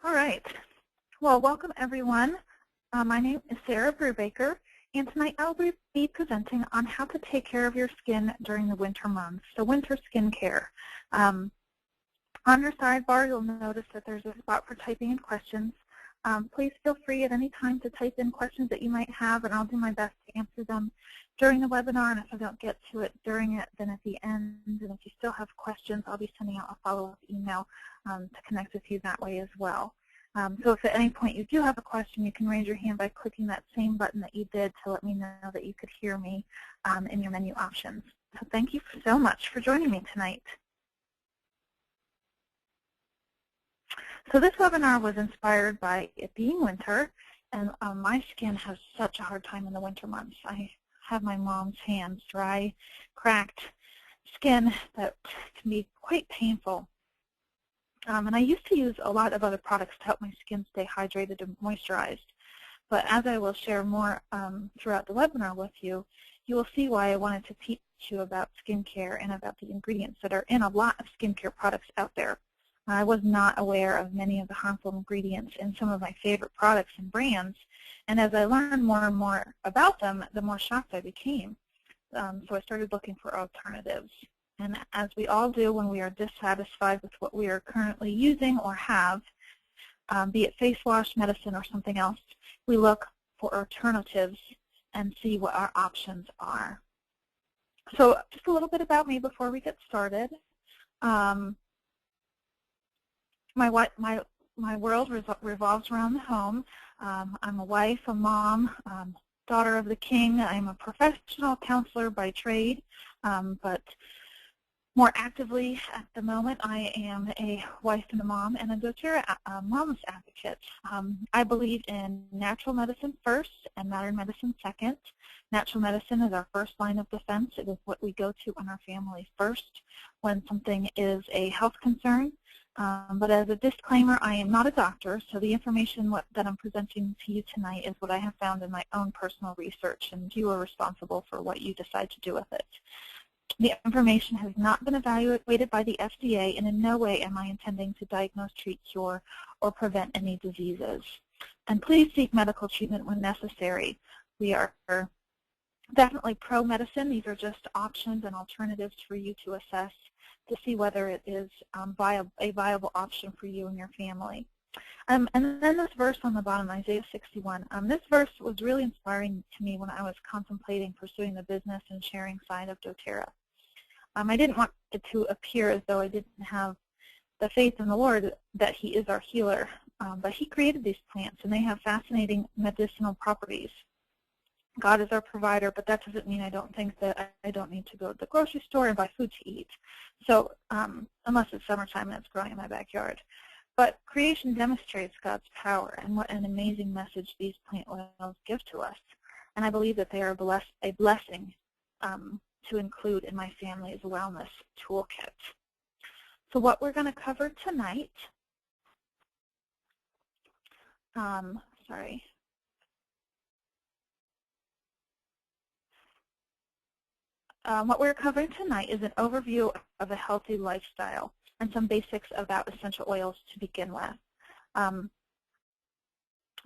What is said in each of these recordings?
All right. Well, welcome everyone. My name is Sarah Brubaker, and tonight I'll be presenting on how to take care of your skin during the winter months, so winter skincare. On your sidebar, you'll notice that there's a spot for typing in questions. Please feel free at any time to type in questions that you might have, and I'll do my best to answer them during the webinar. And if I don't get to it during it, then at the end, and if you still have questions, I'll be sending out a follow-up email to connect with you that way as well. So if at any point you do have a question, you can raise your hand by clicking that same button that you did to let me know that you could hear me in your menu options. So thank you so much for joining me tonight. So this webinar was inspired by it being winter, and my skin has such a hard time in the winter months. I have my mom's hands, dry, cracked skin that can be quite painful. And I used to use a lot of other products to help my skin stay hydrated and moisturized. But as I will share more throughout the webinar with you, you will see why I wanted to teach you about skincare and about the ingredients that are in a lot of skincare products out there. I was not aware of many of the harmful ingredients in some of my favorite products and brands. And as I learned more and more about them, the more shocked I became. So I started looking for alternatives. And as we all do when we are dissatisfied with what we are currently using or have, be it face wash, medicine, or something else, we look for alternatives and see what our options are. So just a little bit about me before we get started. My world revolves around the home. I'm a wife, a mom, daughter of the king. I'm a professional counselor by trade, but more actively at the moment, I am a wife and a mom and a doTERRA mom's advocate. I believe in natural medicine first and modern medicine second. Natural medicine is our first line of defense. It is what we go to in our family first when something is a health concern. But as a disclaimer, I am not a doctor, so the information that I'm presenting to you tonight is what I have found in my own personal research, and you are responsible for what you decide to do with it. The information has not been evaluated by the FDA, and in no way am I intending to diagnose, treat, cure, or prevent any diseases. And please seek medical treatment when necessary. We are definitely pro-medicine. These are just options and alternatives for you to assess to see whether it is a viable option for you and your family. And then this verse on the bottom, Isaiah 61, this verse was really inspiring to me when I was contemplating pursuing the business and sharing side of doTERRA. I didn't want it to appear as though I didn't have the faith in the Lord that He is our healer, but He created these plants, and they have fascinating medicinal properties. God is our provider, but that doesn't mean I don't think that I don't need to go to the grocery store and buy food to eat. So unless it's summertime and it's growing in my backyard. But creation demonstrates God's power, and what an amazing message these plant oils give to us. And I believe that they are a blessing to include in my family's wellness toolkit. So what we're going to cover tonight, what we're covering tonight is an overview of a healthy lifestyle and some basics about essential oils to begin with.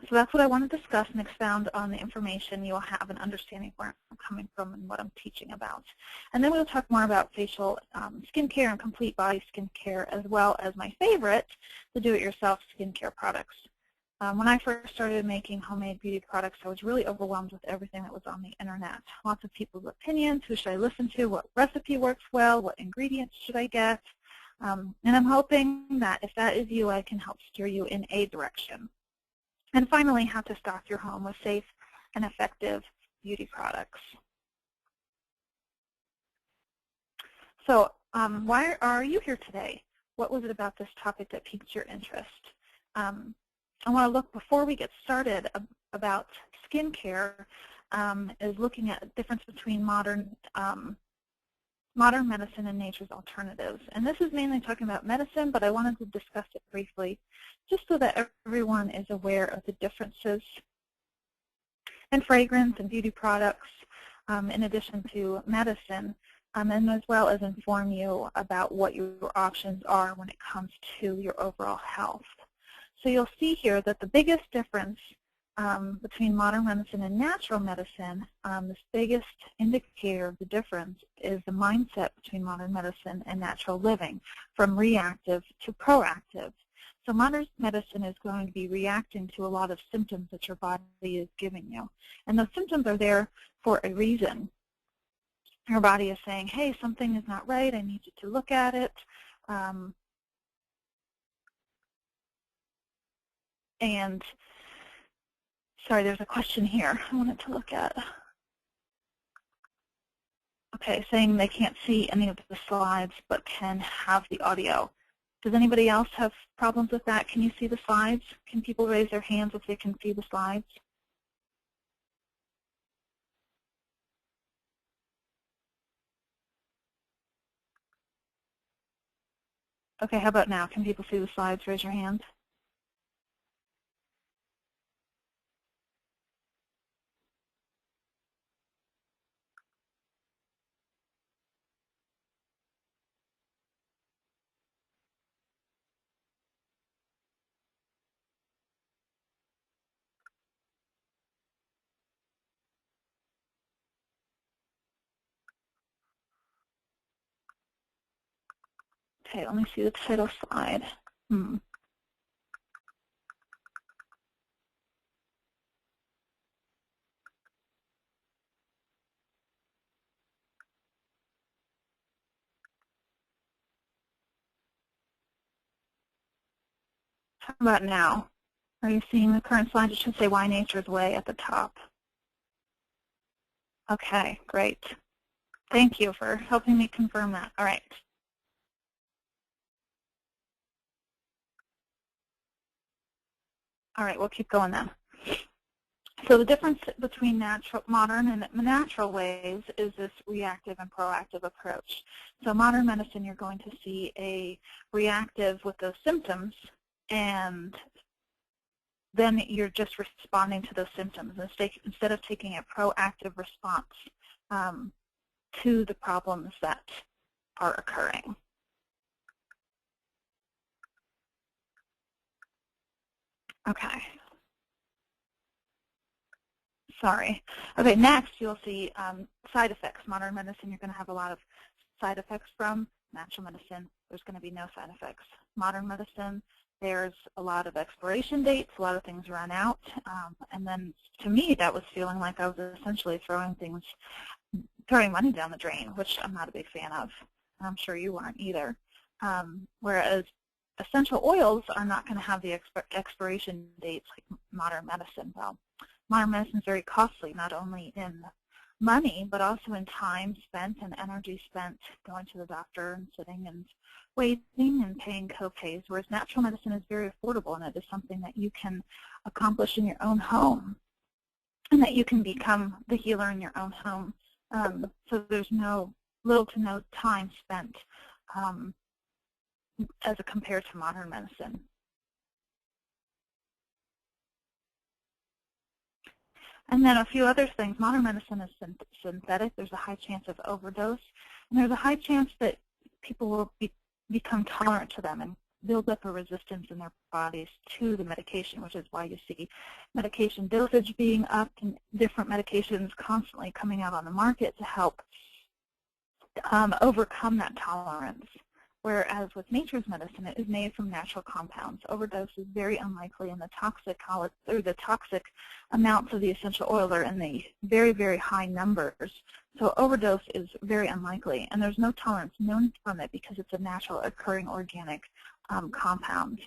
So that's what I want to discuss and expound on the information. You'll have an understanding where I'm coming from and what I'm teaching about. And then we'll talk more about facial skincare and complete body skincare, as well as my favorite, the do-it-yourself skincare products. When I first started making homemade beauty products, I was really overwhelmed with everything that was on the internet. Lots of people's opinions, who should I listen to, what recipe works well, what ingredients should I get. And I'm hoping that if that is you, I can help steer you in a direction. And finally, how to stock your home with safe and effective beauty products. So why are you here today? What was it about this topic that piqued your interest? I want to look, before we get started, about skincare, is looking at the difference between modern medicine and nature's alternatives. And this is mainly talking about medicine, but I wanted to discuss it briefly just so that everyone is aware of the differences in fragrance and beauty products in addition to medicine, and as well as inform you about what your options are when it comes to your overall health. So you'll see here that the biggest difference between modern medicine and natural medicine, this biggest indicator of the difference is the mindset between modern medicine and natural living, from reactive to proactive. So modern medicine is going to be reacting to a lot of symptoms that your body is giving you. And those symptoms are there for a reason. Your body is saying, hey, something is not right, I need you to look at it. And sorry, there's a question here I wanted to look at. Okay, saying they can't see any of the slides but can have the audio. Does anybody else have problems with that? Can you see the slides? Can people raise their hands if they can see the slides? Okay, how about now? Can people see the slides? Raise your hand. Okay, let me see the title slide. How about now? Are you seeing the current slide? It should say Why Nature's Way at the top. Okay, great. Thank you for helping me confirm that. All right. All right, we'll keep going then. So the difference between modern and natural ways is this reactive and proactive approach. So modern medicine, you're going to see a reactive with those symptoms, and then you're just responding to those symptoms instead of taking a proactive response to the problems that are occurring. Okay. Sorry. Okay, next you'll see side effects. Modern medicine, you're going to have a lot of side effects from. Natural medicine, there's going to be no side effects. Modern medicine, there's a lot of expiration dates, a lot of things run out, and then to me that was feeling like I was essentially throwing money down the drain, which I'm not a big fan of, and I'm sure you weren't either. Whereas essential oils are not going to have the expiration dates like modern medicine. Well, modern medicine is very costly, not only in money, but also in time spent and energy spent going to the doctor and sitting and waiting and paying co-pays, whereas natural medicine is very affordable, and it is something that you can accomplish in your own home, and that you can become the healer in your own home. So there's little to no time spent as compared to modern medicine. And then a few other things. Modern medicine is synthetic. There's a high chance of overdose. And there's a high chance that people will become tolerant to them and build up a resistance in their bodies to the medication, which is why you see medication dosage being upped and different medications constantly coming out on the market to help overcome that tolerance. Whereas with nature's medicine, it is made from natural compounds. Overdose is very unlikely, and the toxic amounts of the essential oils are in the very, very high numbers. So overdose is very unlikely, and there's no tolerance known from it because it's a natural occurring organic compound.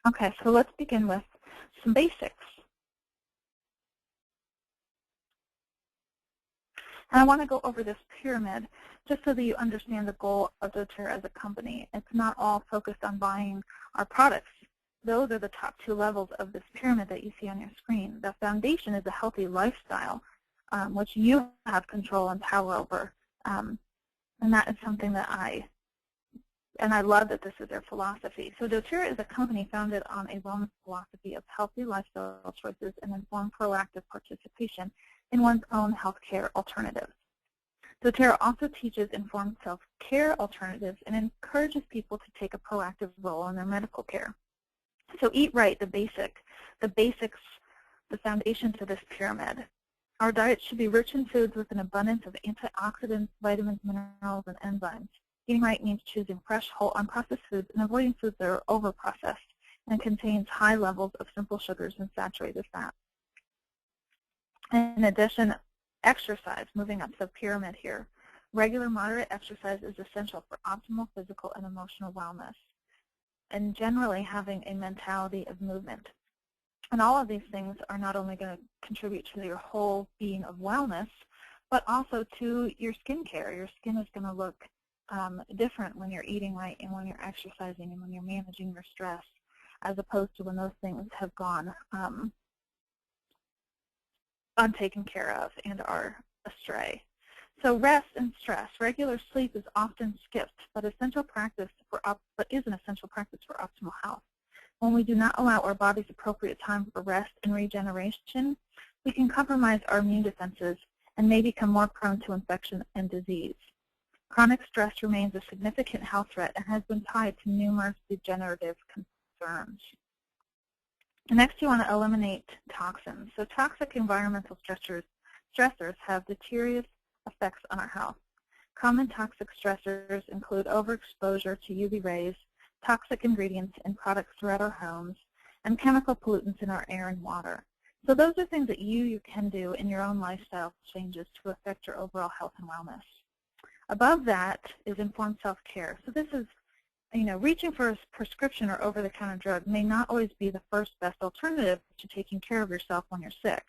Okay, so let's begin with some basics. And I want to go over this pyramid just so that you understand the goal of doTERRA as a company. It's not all focused on buying our products. Those are the top two levels of this pyramid that you see on your screen. The foundation is a healthy lifestyle, which you have control and power over. And that is something that I love that this is their philosophy. So doTERRA is a company founded on a wellness philosophy of healthy lifestyle choices and informed proactive participation in one's own healthcare alternatives. doTERRA also teaches informed self-care alternatives and encourages people to take a proactive role in their medical care. So eat right, the basics, the foundation to this pyramid. Our diet should be rich in foods with an abundance of antioxidants, vitamins, minerals, and enzymes. Eating right means choosing fresh, whole, unprocessed foods and avoiding foods that are over-processed and contains high levels of simple sugars and saturated fat. In addition, exercise, moving up the pyramid here. Regular moderate exercise is essential for optimal physical and emotional wellness, and generally having a mentality of movement. And all of these things are not only going to contribute to your whole being of wellness, but also to your skin care. Your skin is going to look different when you're eating right and when you're exercising and when you're managing your stress, as opposed to when those things have gone untaken care of and are astray. So rest and stress. Regular sleep is often skipped, but is an essential practice for optimal health. When we do not allow our bodies appropriate time for rest and regeneration, we can compromise our immune defenses and may become more prone to infection and disease. Chronic stress remains a significant health threat and has been tied to numerous degenerative concerns. Next, you want to eliminate toxins. So toxic environmental stressors have deleterious effects on our health. Common toxic stressors include overexposure to UV rays, toxic ingredients in products throughout our homes, and chemical pollutants in our air and water. So those are things that you can do in your own lifestyle changes to affect your overall health and wellness. Above that is informed self-care. So this is, reaching for a prescription or over-the-counter drug may not always be the first best alternative to taking care of yourself when you're sick.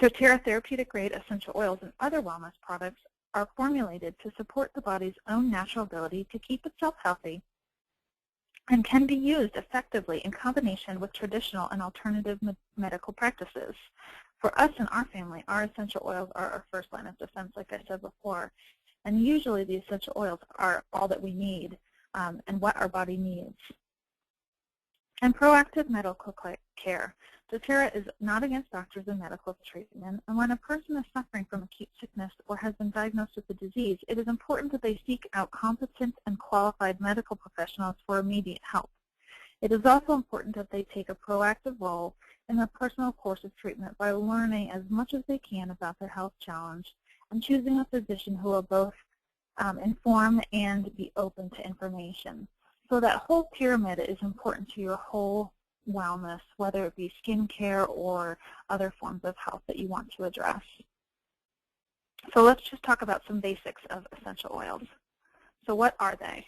doTERRA therapeutic-grade essential oils and other wellness products are formulated to support the body's own natural ability to keep itself healthy and can be used effectively in combination with traditional and alternative medical practices. For us and our family, our essential oils are our first line of defense, like I said before, and usually the essential oils are all that we need and what our body needs. And proactive medical care. doTERRA is not against doctors and medical treatment, and when a person is suffering from acute sickness or has been diagnosed with a disease, it is important that they seek out competent and qualified medical professionals for immediate help. It is also important that they take a proactive role in their personal course of treatment by learning as much as they can about their health challenge and choosing a physician who will both inform and be open to information. So that whole pyramid is important to your whole wellness, whether it be skincare or other forms of health that you want to address. So let's just talk about some basics of essential oils. So what are they?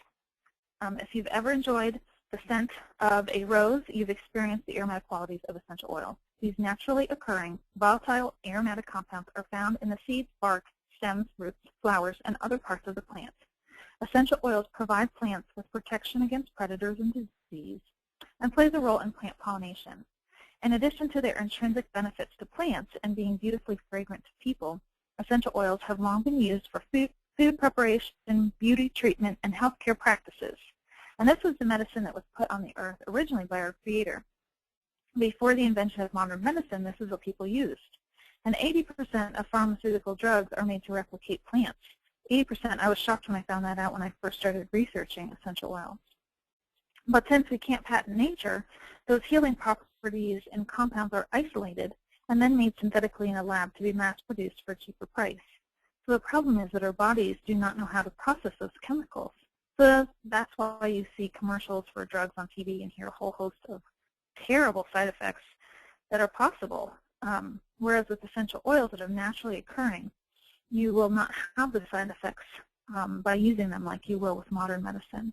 If you've ever enjoyed the scent of a rose, you've experienced the aromatic qualities of essential oil. These naturally occurring volatile aromatic compounds are found in the seeds, bark, stems, roots, flowers, and other parts of the plant. Essential oils provide plants with protection against predators and disease and plays a role in plant pollination. In addition to their intrinsic benefits to plants and being beautifully fragrant to people, essential oils have long been used for food preparation, beauty treatment, and healthcare practices. And this was the medicine that was put on the earth originally by our Creator. Before the invention of modern medicine, this is what people used. And 80% of pharmaceutical drugs are made to replicate plants. 80%, I was shocked when I found that out when I first started researching essential oils. But since we can't patent nature, those healing properties and compounds are isolated and then made synthetically in a lab to be mass-produced for a cheaper price. So the problem is that our bodies do not know how to process those chemicals. So that's why you see commercials for drugs on TV and hear a whole host of terrible side effects that are possible. Whereas with essential oils that are naturally occurring, you will not have the side effects by using them like you will with modern medicine.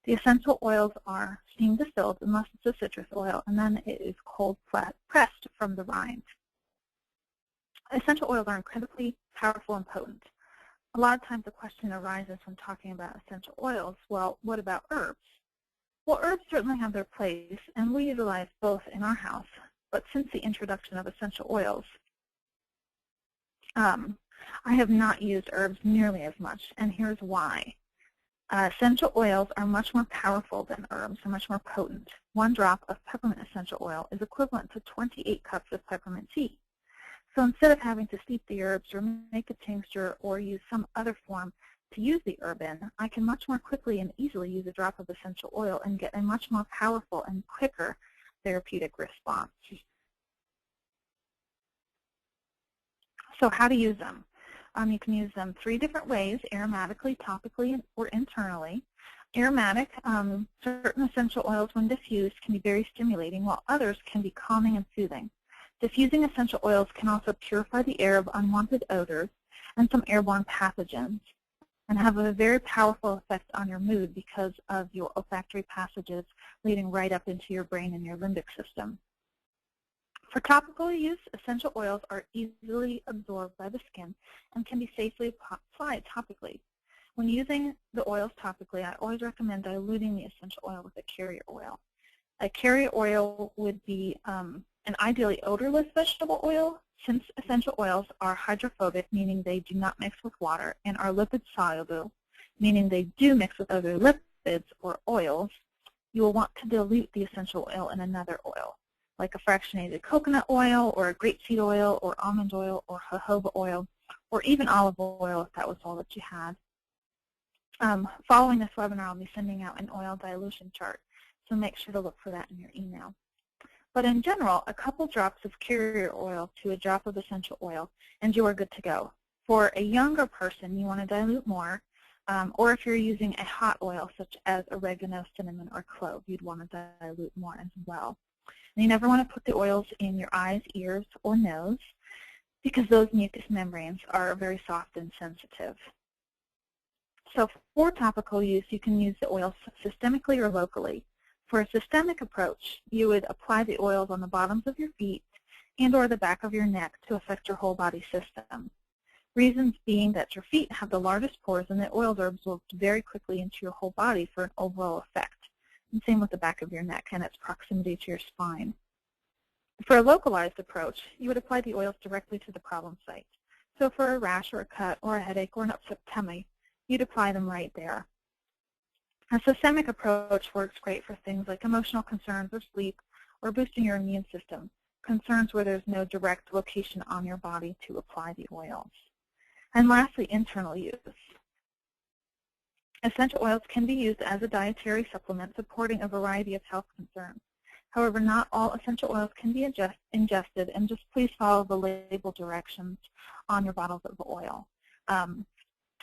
The essential oils are steam distilled unless it's a citrus oil, and then it is cold pressed from the rind. Essential oils are incredibly powerful and potent. A lot of times the question arises when talking about essential oils, well, what about herbs? Well, herbs certainly have their place, and we utilize both in our house. But since the introduction of essential oils, I have not used herbs nearly as much, and here's why. Essential oils are much more powerful than herbs and much more potent. 1 drop of peppermint essential oil is equivalent to 28 cups of peppermint tea. So instead of having to steep the herbs or make a tincture or use some other form to use the herb in, I can much more quickly and easily use a drop of essential oil and get a much more powerful and quicker therapeutic response. So how to use them? You can use them 3 different ways: aromatically, topically, or internally. Aromatic, certain essential oils when diffused can be very stimulating, while others can be calming and soothing. Diffusing essential oils can also purify the air of unwanted odors and some airborne pathogens, and have a very powerful effect on your mood because of your olfactory passages leading right up into your brain and your limbic system. For topical use, essential oils are easily absorbed by the skin and can be safely applied topically. When using the oils topically, I always recommend diluting the essential oil with a carrier oil. A carrier oil would be an ideally odorless vegetable oil, since essential oils are hydrophobic, meaning they do not mix with water, and are lipid soluble, meaning they do mix with other lipids or oils. You will want to dilute the essential oil in another oil, like a fractionated coconut oil or a grapeseed oil or almond oil or jojoba oil, or even olive oil if that was all that you had. Following this webinar, I'll be sending out an oil dilution chart, so make sure to look for that in your email. But in general, a couple drops of carrier oil to a drop of essential oil, and you are good to go. For a younger person, you want to dilute more, or if you're using a hot oil such as oregano, cinnamon, or clove, you'd want to dilute more as well. And you never want to put the oils in your eyes, ears, or nose, because those mucous membranes are very soft and sensitive. So for topical use, you can use the oils systemically or locally. For a systemic approach, you would apply the oils on the bottoms of your feet and or the back of your neck to affect your whole body system. Reasons being that your feet have the largest pores and the oils are absorbed very quickly into your whole body for an overall effect. And same with the back of your neck and its proximity to your spine. For a localized approach, you would apply the oils directly to the problem site. So for a rash or a cut or a headache or an upset tummy, you'd apply them right there. A systemic approach works great for things like emotional concerns or sleep or boosting your immune system, concerns where there's no direct location on your body to apply the oils. And lastly, internal use. Essential oils can be used as a dietary supplement supporting a variety of health concerns. However, not all essential oils can be ingested, and just please follow the label directions on your bottles of oil.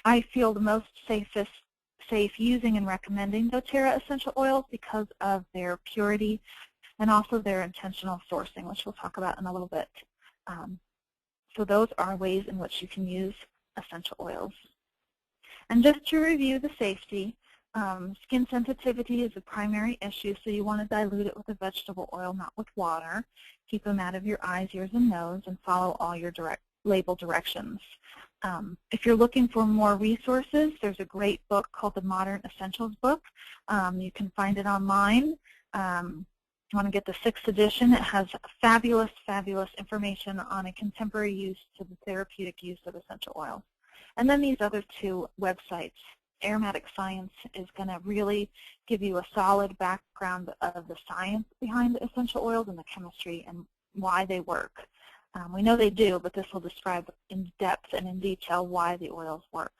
I feel the most safe using and recommending doTERRA essential oils because of their purity and also their intentional sourcing, which we'll talk about in a little bit. So those are ways in which you can use essential oils. And just to review the safety, skin sensitivity is a primary issue, so you want to dilute it with a vegetable oil, not with water. Keep them out of your eyes, ears, and nose, and follow all your label directions. If you're looking for more resources, there's a great book called the Modern Essentials Book. You can find it online. You want to get the 6th edition. It has fabulous, fabulous information on a contemporary use to the therapeutic use of essential oils. And then these other 2 websites. Aromatic Science is going to really give you a solid background of the science behind the essential oils and the chemistry and why they work. We know they do, but this will describe in depth and in detail why the oils work.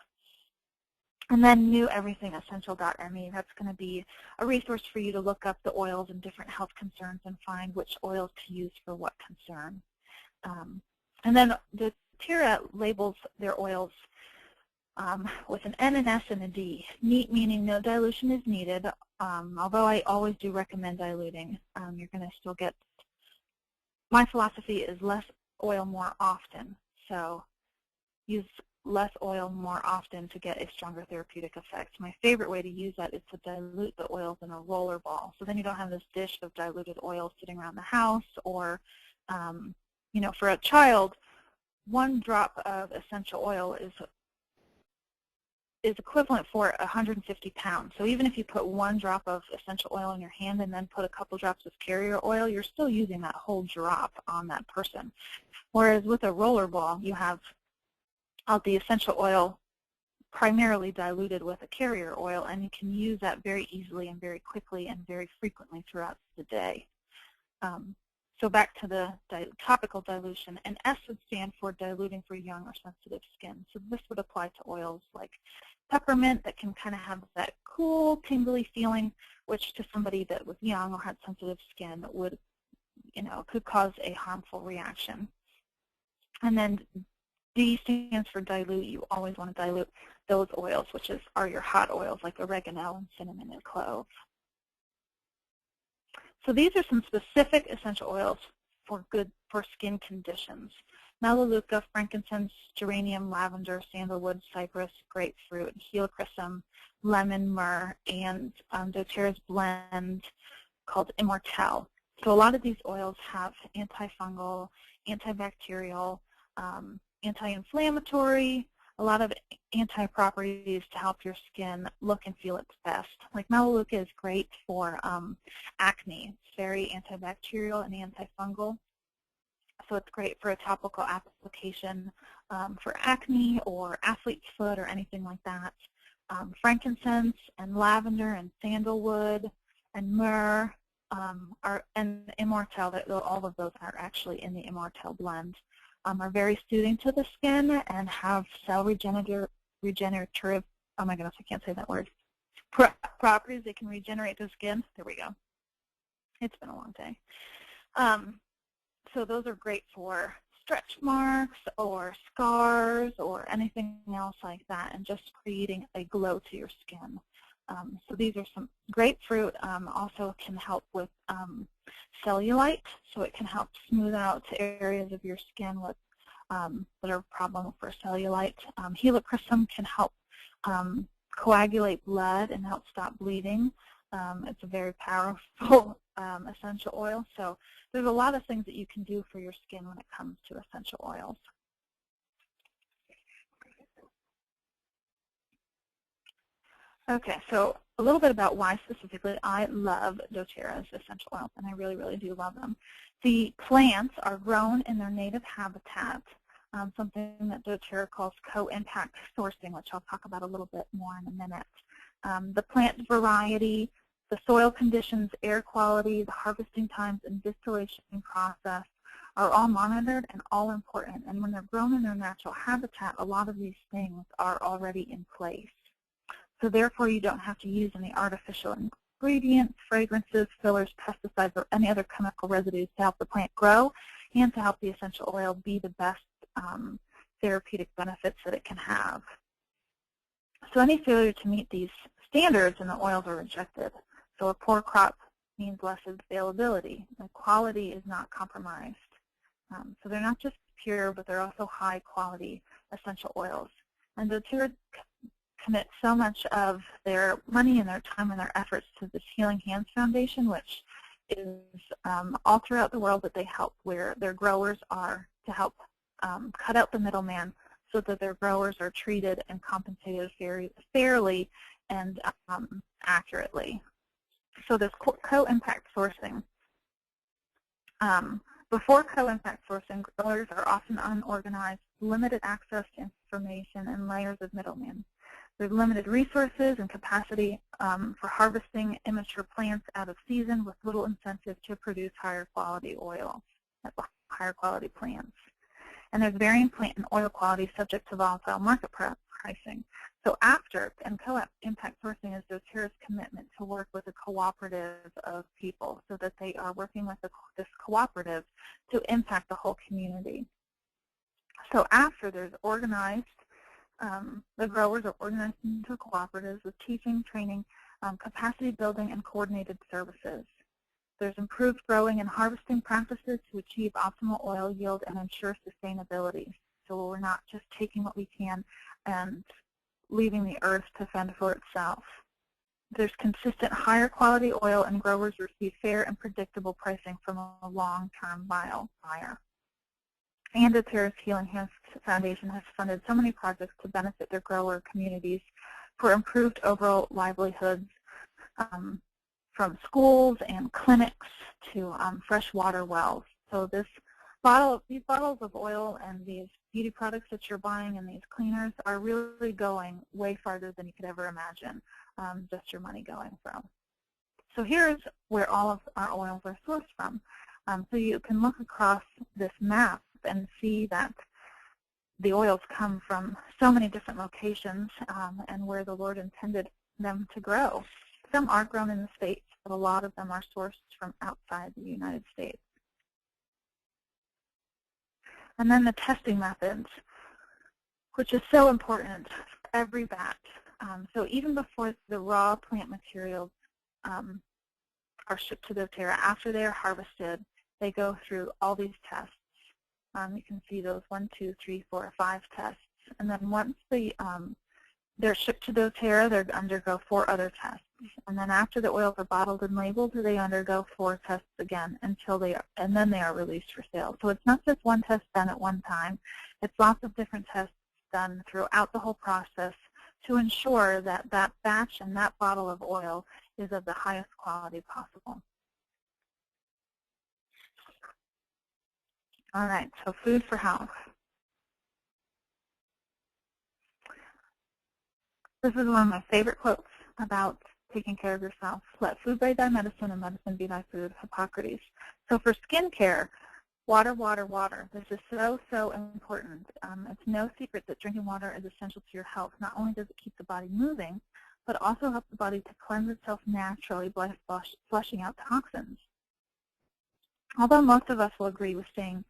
And then neweverythingessential.me, that's going to be a resource for you to look up the oils and different health concerns and find which oils to use for what concern. And then doTERRA labels their oils with an N, an S, and a D. Neat meaning no dilution is needed, although I always do recommend diluting. You're going to still get, my philosophy is less oil more often. So use less oil more often to get a stronger therapeutic effect. My favorite way to use that is to dilute the oils in a roller ball. So then you don't have this dish of diluted oil sitting around the house, or, you know, for a child, 1 drop of essential oil is equivalent for 150 pounds. So even if you put 1 drop of essential oil in your hand and then put a couple drops of carrier oil, you're still using that whole drop on that person. Whereas with a roller ball, you have the essential oil primarily diluted with a carrier oil, and you can use that very easily and very quickly and very frequently throughout the day. So back to the topical dilution, and S would stand for diluting for young or sensitive skin. So this would apply to oils like peppermint that can kind of have that cool, tingly feeling, which to somebody that was young or had sensitive skin would, could cause a harmful reaction. And then D stands for dilute. You always want to dilute those oils, which are your hot oils like oregano and cinnamon and clove. So these are some specific essential oils for skin conditions: melaleuca, frankincense, geranium, lavender, sandalwood, cypress, grapefruit, helichrysum, lemon, myrrh, and doTERRA's blend called Immortelle. So a lot of these oils have antifungal, antibacterial, anti-inflammatory, a lot of anti-properties to help your skin look and feel its best. Like melaleuca is great for acne. It's very antibacterial and antifungal. So it's great for a topical application for acne or athlete's foot or anything like that. Frankincense and lavender and sandalwood and myrrh and Immortelle, all of those are actually in the Immortelle blend, are very soothing to the skin and have cell regenerative, oh my goodness, I can't say that word, properties. They can regenerate the skin. There we go. It's been a long day. So those are great for stretch marks or scars or anything else like that, and just creating a glow to your skin. So these are some grapefruit. Also can help with cellulite, so it can help smooth out areas of your skin with, that are a problem for cellulite. Helichrysum can help coagulate blood and help stop bleeding. It's a very powerful essential oil. So there's a lot of things that you can do for your skin when it comes to essential oils. Okay, so a little bit about why specifically I love doTERRA's essential oils, and I really, really do love them. The plants are grown in their native habitat, something that doTERRA calls co-impact sourcing, which I'll talk about a little bit more in a minute. The plant variety, the soil conditions, air quality, the harvesting times, and distillation process are all monitored and all important. And when they're grown in their natural habitat, a lot of these things are already in place. So therefore, you don't have to use any artificial ingredients, fragrances, fillers, pesticides, or any other chemical residues to help the plant grow and to help the essential oil be the best therapeutic benefits that it can have. So any failure to meet these standards and the oils are rejected. So a poor crop means less availability. The quality is not compromised. So they're not just pure, but they're also high quality essential oils. And doTERRA commit so much of their money and their time and their efforts to this Healing Hands Foundation, which is all throughout the world that they help, where their growers are to help cut out the middleman so that their growers are treated and compensated fairly and accurately. So this co-impact sourcing. Before co-impact sourcing, growers are often unorganized, limited access to information, and layers of middlemen. There's limited resources and capacity for harvesting immature plants out of season with little incentive to produce higher quality oil, higher quality plants. And there's varying plant and oil quality subject to volatile market pricing. So after, and co-impact sourcing is doTERRA's commitment to work with a cooperative of people so that they are working with this cooperative to impact the whole community. So after there's organized, the growers are organized into cooperatives with teaching, training, capacity building, and coordinated services. There's improved growing and harvesting practices to achieve optimal oil yield and ensure sustainability. So we're not just taking what we can and leaving the earth to fend for itself. There's consistent higher quality oil, and growers receive fair and predictable pricing from a long-term buyer. And doTERRA's Healing Hands Foundation has funded so many projects to benefit their grower communities for improved overall livelihoods, from schools and clinics to freshwater wells. So these bottles of oil and these beauty products that you're buying and these cleaners are really going way farther than you could ever imagine, just your money going from. So here's where all of our oils are sourced from. So you can look across this map and see that the oils come from so many different locations and where the Lord intended them to grow. Some are grown in the States, but a lot of them are sourced from outside the United States. And then the testing methods, which is so important for every batch. So even before the raw plant materials are shipped to doTERRA, after they are harvested, they go through all these tests. You can see those 1, 2, 3, 4, 5 tests. And then once they're shipped to doTERRA, they undergo 4 other tests. And then after the oils are bottled and labeled, they undergo 4 tests again and then they are released for sale. So it's not just one test done at one time. It's lots of different tests done throughout the whole process to ensure that that batch and that bottle of oil is of the highest quality possible. All right, so food for health. This is one of my favorite quotes about taking care of yourself. Let food be thy medicine and medicine be thy food, Hippocrates. So for skincare, water, water, water. This is so, so important. It's no secret that drinking water is essential to your health. Not only does it keep the body moving, but also helps the body to cleanse itself naturally by flushing out toxins. Although most of us will agree with staying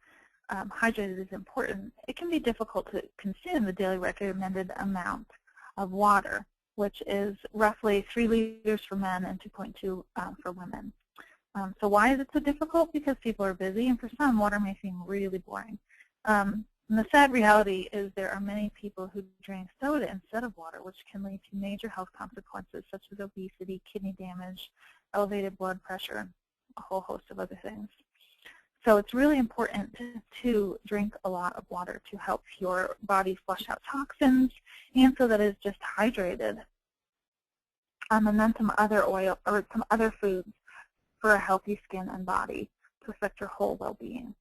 hydrated is important, it can be difficult to consume the daily recommended amount of water, which is roughly 3 liters for men and 2.2 for women. So why is it so difficult? Because people are busy, and for some, water may seem really boring. And the sad reality is there are many people who drink soda instead of water, which can lead to major health consequences such as obesity, kidney damage, elevated blood pressure, a whole host of other things. So it's really important to drink a lot of water to help your body flush out toxins and so that it's just hydrated. And then some other oil or some other foods for a healthy skin and body to affect your whole well-being.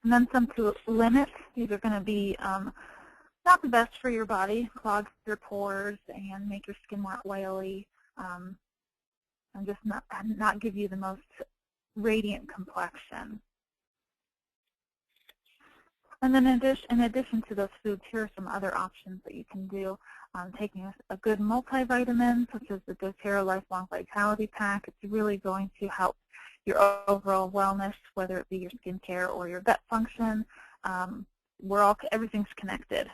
And then some to limit. These are going to be not the best for your body, clog your pores and make your skin more oily, and just not give you the most radiant complexion. And then in addition to those foods, here are some other options that you can do. Taking a good multivitamin, such as the doTERRA Lifelong Vitality Pack. It's really going to help your overall wellness, whether it be your skincare or your gut function. Everything's connected.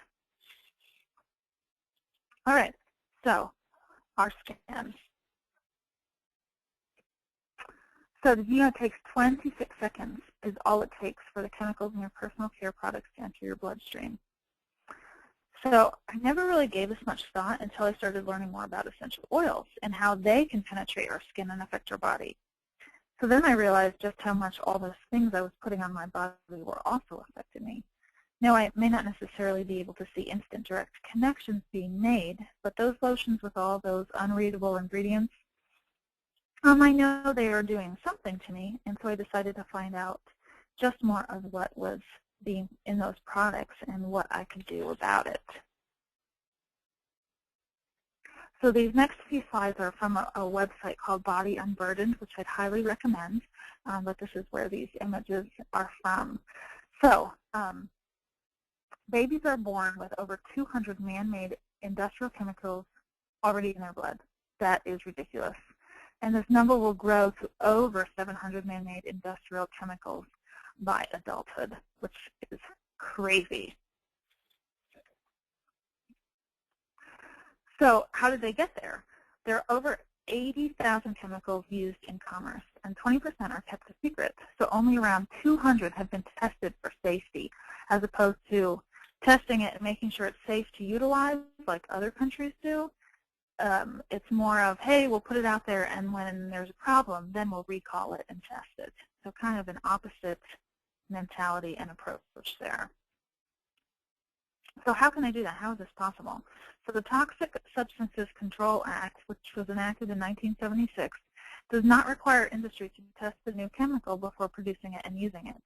All right, so our skin. So it takes 26 seconds is all it takes for the chemicals in your personal care products to enter your bloodstream. So I never really gave this much thought until I started learning more about essential oils and how they can penetrate our skin and affect our body. So then I realized just how much all those things I was putting on my body were also affecting me. Now, I may not necessarily be able to see instant direct connections being made, but those lotions with all those unreadable ingredients, I know they are doing something to me, and so I decided to find out just more of what was being in those products and what I could do about it. So these next few slides are from a website called Body Unburdened, which I'd highly recommend, but this is where these images are from. So babies are born with over 200 man-made industrial chemicals already in their blood. That is ridiculous. And this number will grow to over 700 man-made industrial chemicals by adulthood, which is crazy. So how did they get there? There are over 80,000 chemicals used in commerce, and 20% are kept a secret. So only around 200 have been tested for safety, as opposed to testing it and making sure it's safe to utilize like other countries do. It's more of, hey, we'll put it out there, and when there's a problem, then we'll recall it and test it. So kind of an opposite mentality and approach there. So how can I do that? How is this possible? So the Toxic Substances Control Act, which was enacted in 1976, does not require industry to test the new chemical before producing it and using it.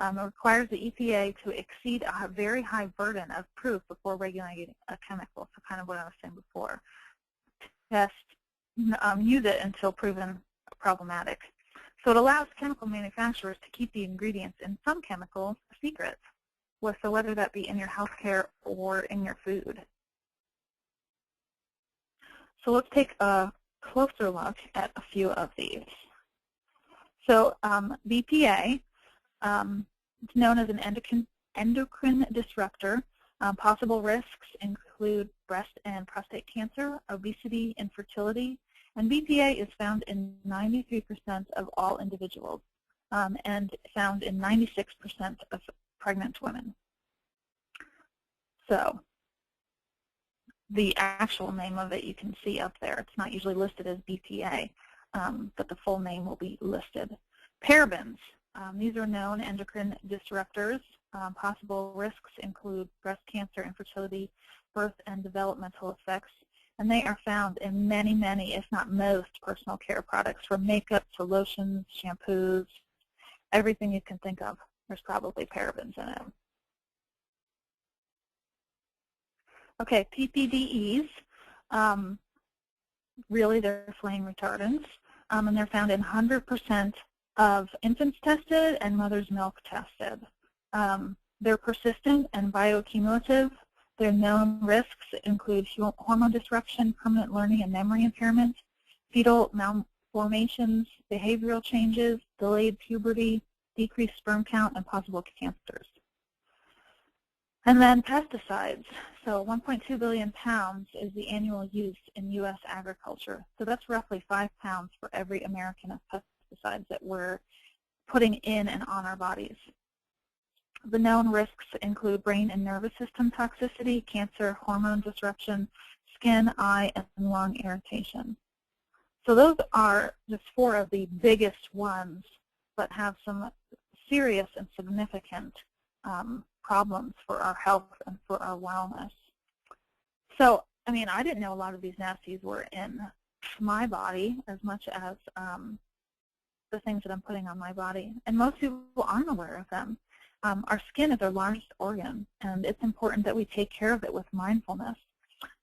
It requires the EPA to exceed a very high burden of proof before regulating a chemical, so kind of what I was saying before. Use it until proven problematic. So it allows chemical manufacturers to keep the ingredients in some chemicals secret, so whether that be in your healthcare or in your food. So let's take a closer look at a few of these. So BPA, it's known as an endocrine disruptor. Possible risks include breast and prostate cancer, obesity, infertility, and BPA is found in 93% of all individuals and found in 96% of pregnant women. So the actual name of it you can see up there. It's not usually listed as BPA, but the full name will be listed. Parabens. These are known endocrine disruptors. Possible risks include breast cancer, infertility, birth and developmental effects, and they are found in many, many, if not most, personal care products, from makeup to lotions, shampoos, everything you can think of. There's probably parabens in it. Okay, PPDEs, really they're flame retardants, and they're found in 100% of infants tested and mother's milk tested. They're persistent and bioaccumulative. Their known risks include hormone disruption, permanent learning and memory impairment, fetal malformations, behavioral changes, delayed puberty, decreased sperm count, and possible cancers. And then pesticides. So 1.2 billion pounds is the annual use in U.S. agriculture. So that's roughly 5 pounds for every American of pesticides that we're putting in and on our bodies. The known risks include brain and nervous system toxicity, cancer, hormone disruption, skin, eye, and lung irritation. So those are just 4 of the biggest ones, but have some serious and significant problems for our health and for our wellness. So, I mean, I didn't know a lot of these nasties were in my body as much as the things that I'm putting on my body, and most people aren't aware of them. Our skin is our largest organ, and it's important that we take care of it with mindfulness.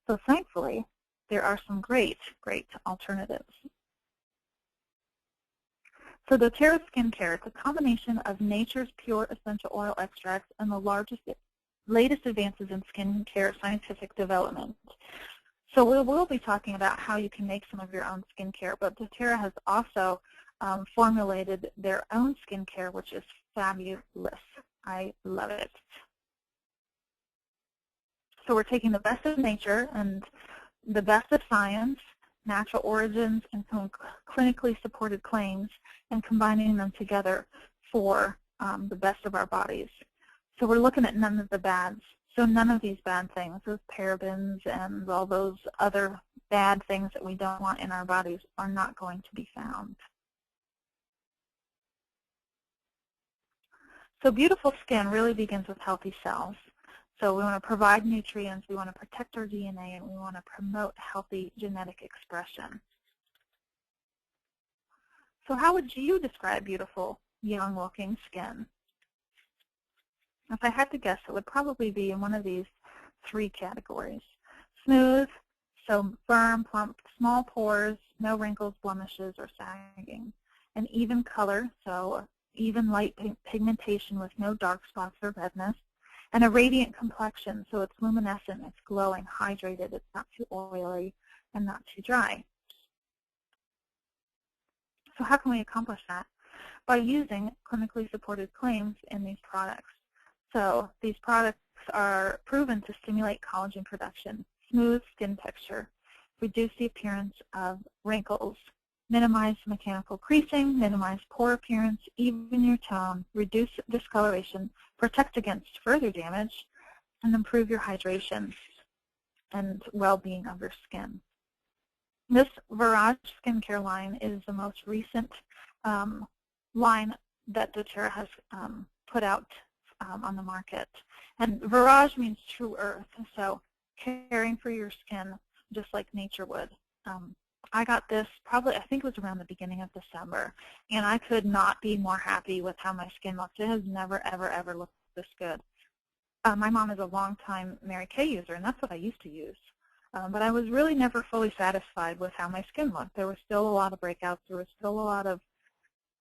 So thankfully, there are some great, great alternatives. So doTERRA Skincare is a combination of nature's pure essential oil extracts and the latest advances in skincare scientific development. So we'll be talking about how you can make some of your own skincare, but doTERRA has also formulated their own skincare, which is fabulous. I love it. So we're taking the best of nature and the best of science, natural origins, and some clinically supported claims, and combining them together for the best of our bodies. So we're looking at none of the bads. So none of these bad things, those parabens and all those other bad things that we don't want in our bodies, are not going to be found. So beautiful skin really begins with healthy cells. So we want to provide nutrients, we want to protect our DNA, and we want to promote healthy genetic expression. So how would you describe beautiful, young-looking skin? If I had to guess, it would probably be in one of these 3 categories. Smooth, so firm, plump, small pores, no wrinkles, blemishes, or sagging. An even color, so even light pigmentation with no dark spots or redness. And a radiant complexion, so it's luminescent, it's glowing, hydrated, it's not too oily and not too dry. So how can we accomplish that? By using clinically supported claims in these products. So these products are proven to stimulate collagen production, smooth skin texture, reduce the appearance of wrinkles, minimize mechanical creasing, minimize pore appearance, even your tone, reduce discoloration, protect against further damage, and improve your hydration and well-being of your skin. This Virage skincare line is the most recent line that doTERRA has put out on the market. And Virage means true earth, so caring for your skin just like nature would. I got this probably, I think it was around the beginning of December, and I could not be more happy with how my skin looks. It has never, ever, ever looked this good. My mom is a longtime Mary Kay user, and that's what I used to use. But I was really never fully satisfied with how my skin looked. There was still a lot of breakouts. There was still a lot of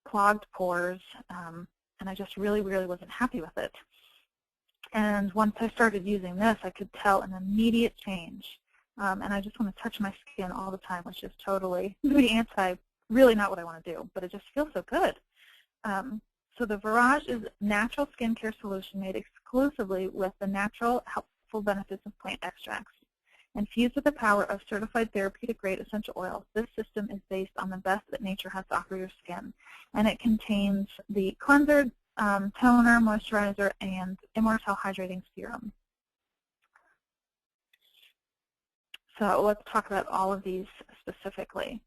clogged pores, and I just really, really wasn't happy with it. And once I started using this, I could tell an immediate change. And I just want to touch my skin all the time, which is totally really not what I want to do, but it just feels so good. So the Virage is a natural skincare solution made exclusively with the natural, helpful benefits of plant extracts. Infused with the power of certified therapeutic-grade essential oils, this system is based on the best that nature has to offer your skin. And it contains the cleanser, toner, moisturizer, and Immortelle Hydrating Serum. So let's talk about all of these specifically.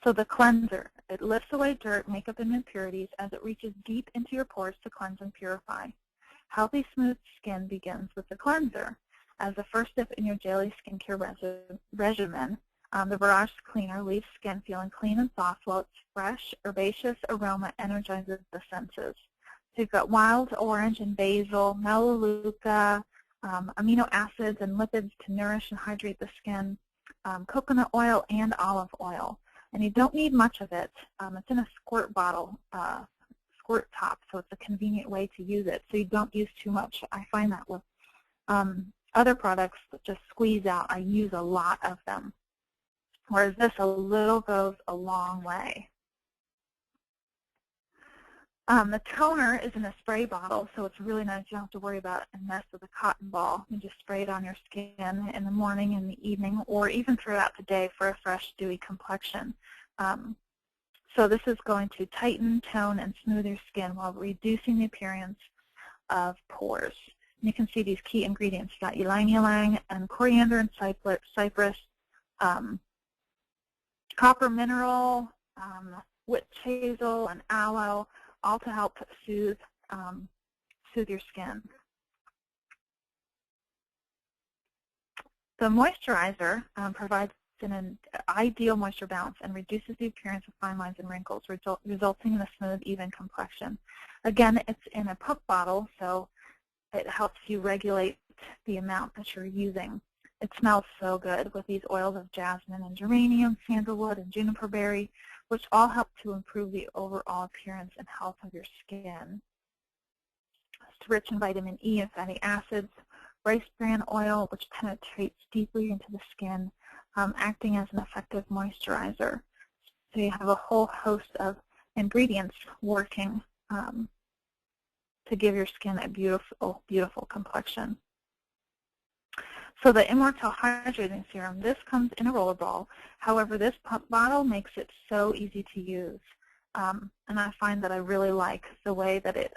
So the cleanser, it lifts away dirt, makeup, and impurities as it reaches deep into your pores to cleanse and purify. Healthy, smooth skin begins with the cleanser. As the first step in your daily skincare regimen, the Virage Cleaner leaves skin feeling clean and soft while its fresh, herbaceous aroma energizes the senses. So you've got wild orange and basil, melaleuca, amino acids and lipids to nourish and hydrate the skin, coconut oil and olive oil. And you don't need much of it. It's in a squirt bottle, squirt top, so it's a convenient way to use it. So you don't use too much. I find that with other products that just squeeze out, I use a lot of them. Whereas this, a little goes a long way. The toner is in a spray bottle, so it's really nice. You don't have to worry about a mess with a cotton ball. You just spray it on your skin in the morning, in the evening, or even throughout the day for a fresh, dewy complexion. So this is going to tighten, tone, and smooth your skin while reducing the appearance of pores. And you can see these key ingredients. You've got ylang-ylang and coriander and cypress, copper mineral, witch hazel, and aloe, all to help soothe your skin. The moisturizer provides an ideal moisture balance and reduces the appearance of fine lines and wrinkles, resulting in a smooth, even complexion. Again, it's in a pump bottle, so it helps you regulate the amount that you're using. It smells so good with these oils of jasmine and geranium, sandalwood, and juniper berry, which all help to improve the overall appearance and health of your skin. It's rich in vitamin E and fatty acids, rice bran oil, which penetrates deeply into the skin, acting as an effective moisturizer. So you have a whole host of ingredients working to give your skin a beautiful, beautiful complexion. So the Immortelle Hydrating Serum, this comes in a roller ball. However, this pump bottle makes it so easy to use. And I find that I really like the way that it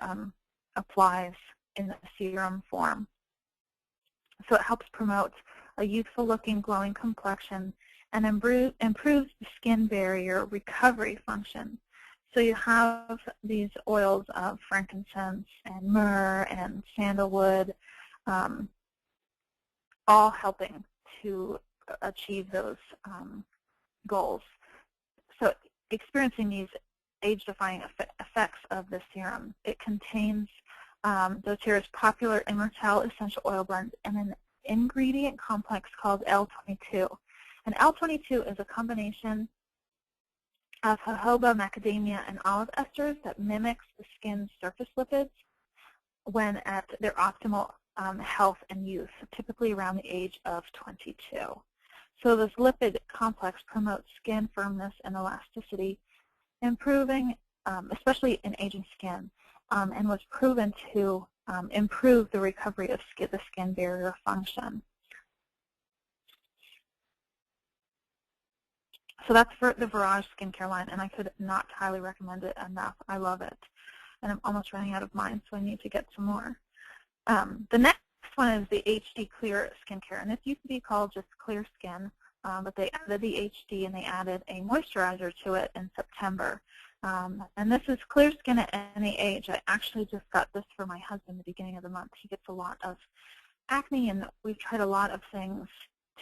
applies in the serum form. So it helps promote a youthful-looking, glowing complexion and improves the skin barrier recovery function. So you have these oils of frankincense and myrrh and sandalwood, all helping to achieve those goals. So experiencing these age-defying effects of the serum, it contains doTERRA's popular Immortelle essential oil blend and an ingredient complex called L22. And L22 is a combination of jojoba, macadamia, and olive esters that mimics the skin's surface lipids when at their optimal health and youth, typically around the age of 22. So this lipid complex promotes skin firmness and elasticity, improving, especially in aging skin, and was proven to improve the recovery of the skin barrier function. So that's for the Virage skincare line, and I could not highly recommend it enough. I love it. And I'm almost running out of mine, so I need to get some more. The next one is the HD Clear Skincare, and this used to be called just Clear Skin, but they added the HD and they added a moisturizer to it in September. And this is Clear Skin at any age. I actually just got this for my husband at the beginning of the month. He gets a lot of acne, and we've tried a lot of things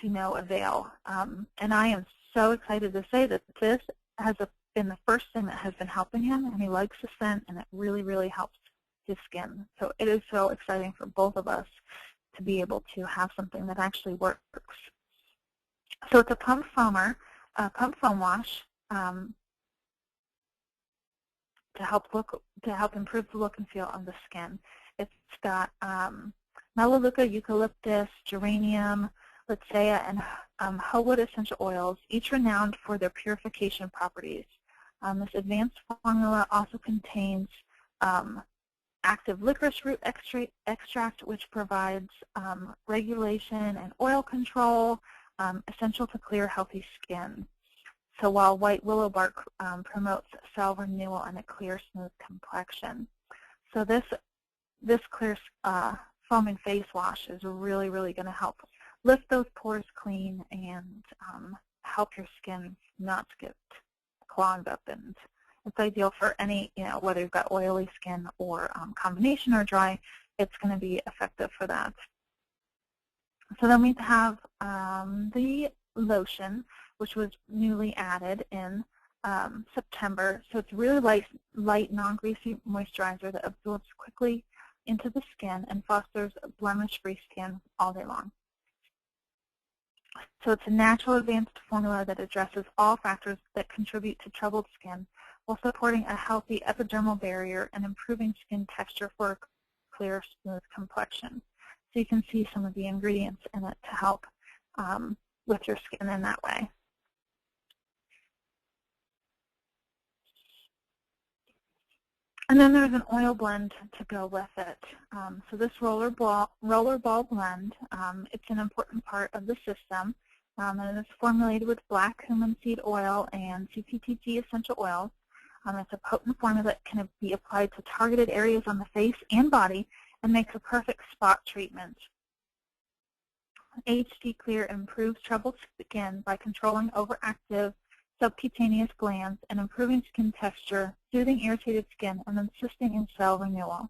to no avail. And I am so excited to say that this has been the first thing that has been helping him, and he likes the scent, and it really, really helps his skin. So it is so exciting for both of us to be able to have something that actually works. So it's a pump foam wash to help improve the look and feel of the skin. It's got Melaleuca, eucalyptus, geranium, Litsea, and Howood essential oils, each renowned for their purification properties. This advanced formula also contains active licorice root extract, which provides regulation and oil control, essential to clear, healthy skin. So while white willow bark promotes cell renewal and a clear, smooth complexion. So this clear foaming face wash is really, really going to help lift those pores clean and help your skin not to get clogged up. And it's ideal for any, whether you've got oily skin or combination or dry, it's going to be effective for that. So then we have the lotion, which was newly added in September. So it's really light, non-greasy moisturizer that absorbs quickly into the skin and fosters blemish-free skin all day long. So it's a natural advanced formula that addresses all factors that contribute to troubled skin while supporting a healthy epidermal barrier and improving skin texture for a clear, smooth complexion. So you can see some of the ingredients in it to help with your skin in that way. And then there's an oil blend to go with it. So this roller ball blend, it's an important part of the system, and it's formulated with black cumin seed oil and CPTG essential oils. It's a potent formula that can be applied to targeted areas on the face and body and makes a perfect spot treatment. HD Clear improves troubled skin by controlling overactive subcutaneous glands and improving skin texture, soothing irritated skin, and assisting in cell renewal.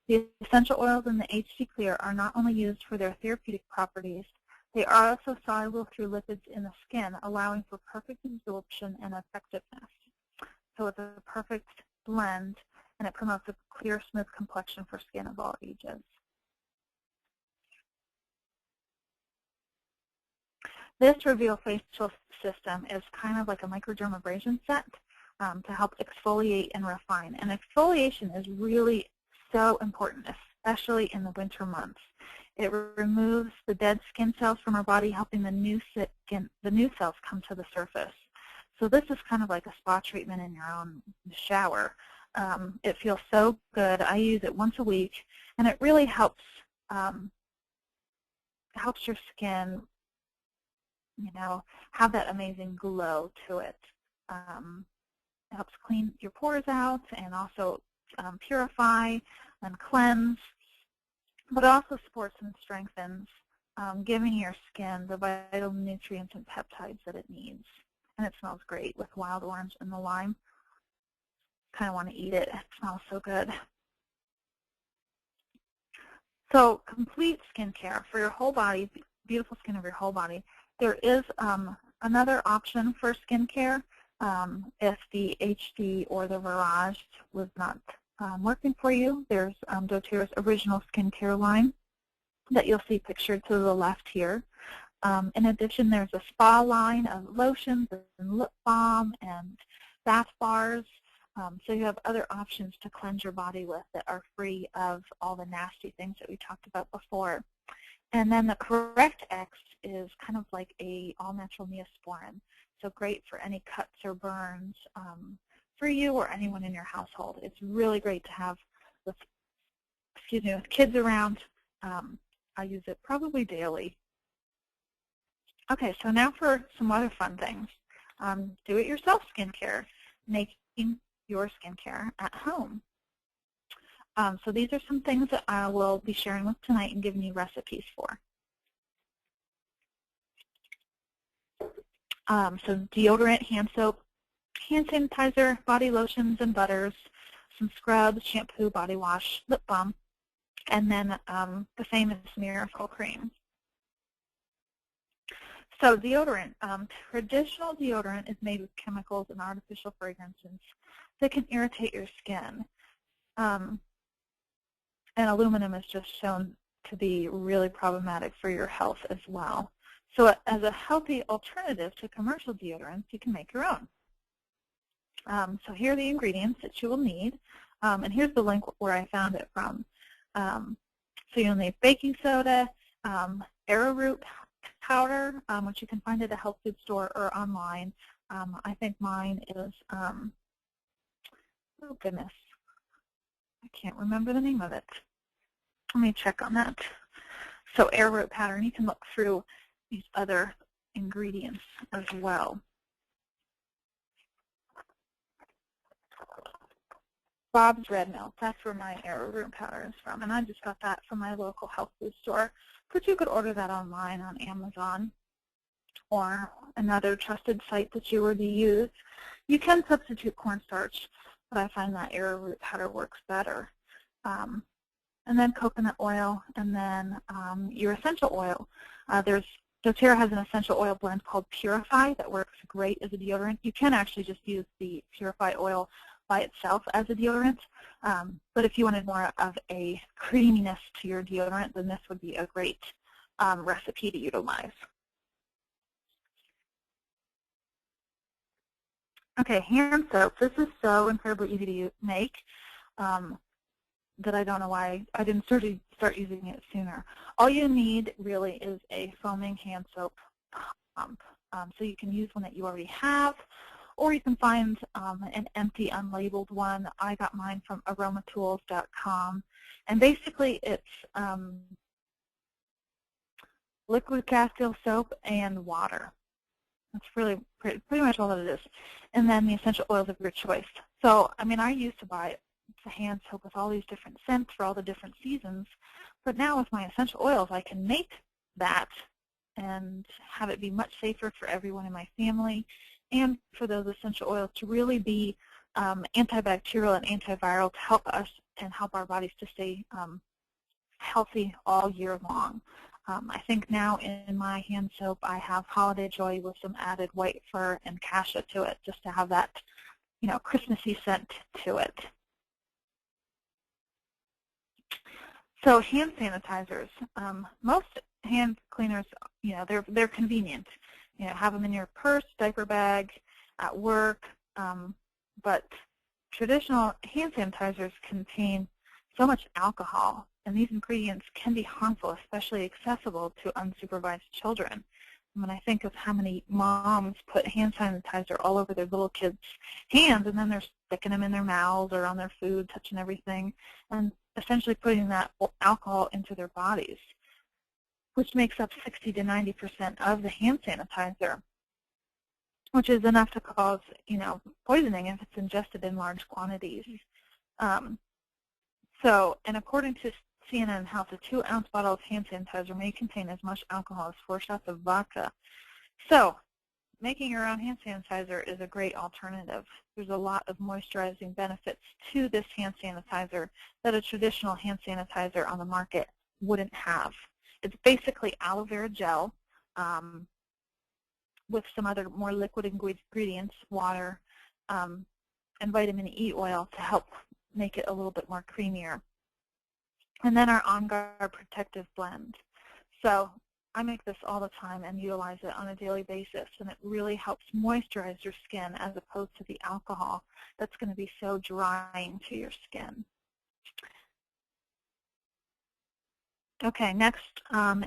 The essential oils in the HD Clear are not only used for their therapeutic properties, they are also soluble through lipids in the skin, allowing for perfect absorption and effectiveness. So it's a perfect blend, and it promotes a clear, smooth complexion for skin of all ages. This Reveal facial system is kind of like a microdermabrasion set to help exfoliate and refine. And exfoliation is really so important, especially in the winter months. It removes the dead skin cells from our body, helping the new cells come to the surface. So this is kind of like a spa treatment in your own shower. It feels so good. I use it once a week, and it really helps your skin, have that amazing glow to it. It helps clean your pores out and also purify and cleanse, but also supports and strengthens, giving your skin the vital nutrients and peptides that it needs. And it smells great with wild orange and the lime. Kind of want to eat it. It smells so good. So complete skincare for your whole body, beautiful skin of your whole body. There is another option for skincare if the HD or the Virage was not working for you. There's doTERRA's original skincare line that you'll see pictured to the left here. In addition, there's a spa line of lotions and lip balm and bath bars. So you have other options to cleanse your body with that are free of all the nasty things that we talked about before. And then the Correct X is kind of like a all-natural Neosporin. So great for any cuts or burns for you or anyone in your household. It's really great to have with kids around. I use it probably daily. Okay, so now for some other fun things. Do-it-yourself skincare, making your skincare at home. So these are some things that I will be sharing with tonight and giving you recipes for. So deodorant, hand soap, hand sanitizer, body lotions and butters, some scrubs, shampoo, body wash, lip balm, and then the famous Miracle Cream. So deodorant, traditional deodorant is made with chemicals and artificial fragrances that can irritate your skin. And aluminum is just shown to be really problematic for your health as well. So as a healthy alternative to commercial deodorants, you can make your own. So here are the ingredients that you will need. And here's the link where I found it from. So you'll need baking soda, arrowroot powder, which you can find at a health food store or online. I think mine is, oh goodness, I can't remember the name of it. Let me check on that. So arrowroot powder, and you can look through these other ingredients as well. Bob's Red Milk, that's where my arrowroot powder is from, and I just got that from my local health food store. But you could order that online on Amazon or another trusted site that you already use. You can substitute cornstarch, but I find that arrowroot powder works better. And then coconut oil, and then your essential oil. doTERRA has an essential oil blend called Purify that works great as a deodorant. You can actually just use the Purify oil by itself as a deodorant, but if you wanted more of a creaminess to your deodorant, then this would be a great recipe to utilize. Okay, hand soap. This is so incredibly easy to make that I don't know why I didn't start using it sooner. All you need really is a foaming hand soap pump. So you can use one that you already have, or you can find an empty, unlabeled one. I got mine from aromatools.com. And basically it's liquid castile soap and water. That's really pretty much all that it is. And then the essential oils of your choice. So, I mean, I used to buy the hand soap with all these different scents for all the different seasons. But now with my essential oils, I can make that and have it be much safer for everyone in my family, and for those essential oils to really be antibacterial and antiviral to help us and help our bodies to stay healthy all year long. I think now in my hand soap I have Holiday Joy with some added white fir and cassia to it, just to have that, you know, Christmassy scent to it. So hand sanitizers, most hand cleaners, you know, they're convenient. You know, have them in your purse, diaper bag, at work, but traditional hand sanitizers contain so much alcohol, and these ingredients can be harmful, especially accessible to unsupervised children. When I think of how many moms put hand sanitizer all over their little kids' hands, and then they're sticking them in their mouths or on their food, touching everything, and essentially putting that alcohol into their bodies, which makes up 60 to 90% of the hand sanitizer, which is enough to cause, you know, poisoning if it's ingested in large quantities. And according to CNN Health, a 2-ounce bottle of hand sanitizer may contain as much alcohol as 4 shots of vodka. So making your own hand sanitizer is a great alternative. There's a lot of moisturizing benefits to this hand sanitizer that a traditional hand sanitizer on the market wouldn't have. It's basically aloe vera gel with some other more liquid ingredients, water, and vitamin E oil to help make it a little bit more creamier. And then our On Guard Protective Blend. So I make this all the time and utilize it on a daily basis, and it really helps moisturize your skin as opposed to the alcohol that's going to be so drying to your skin. Okay, next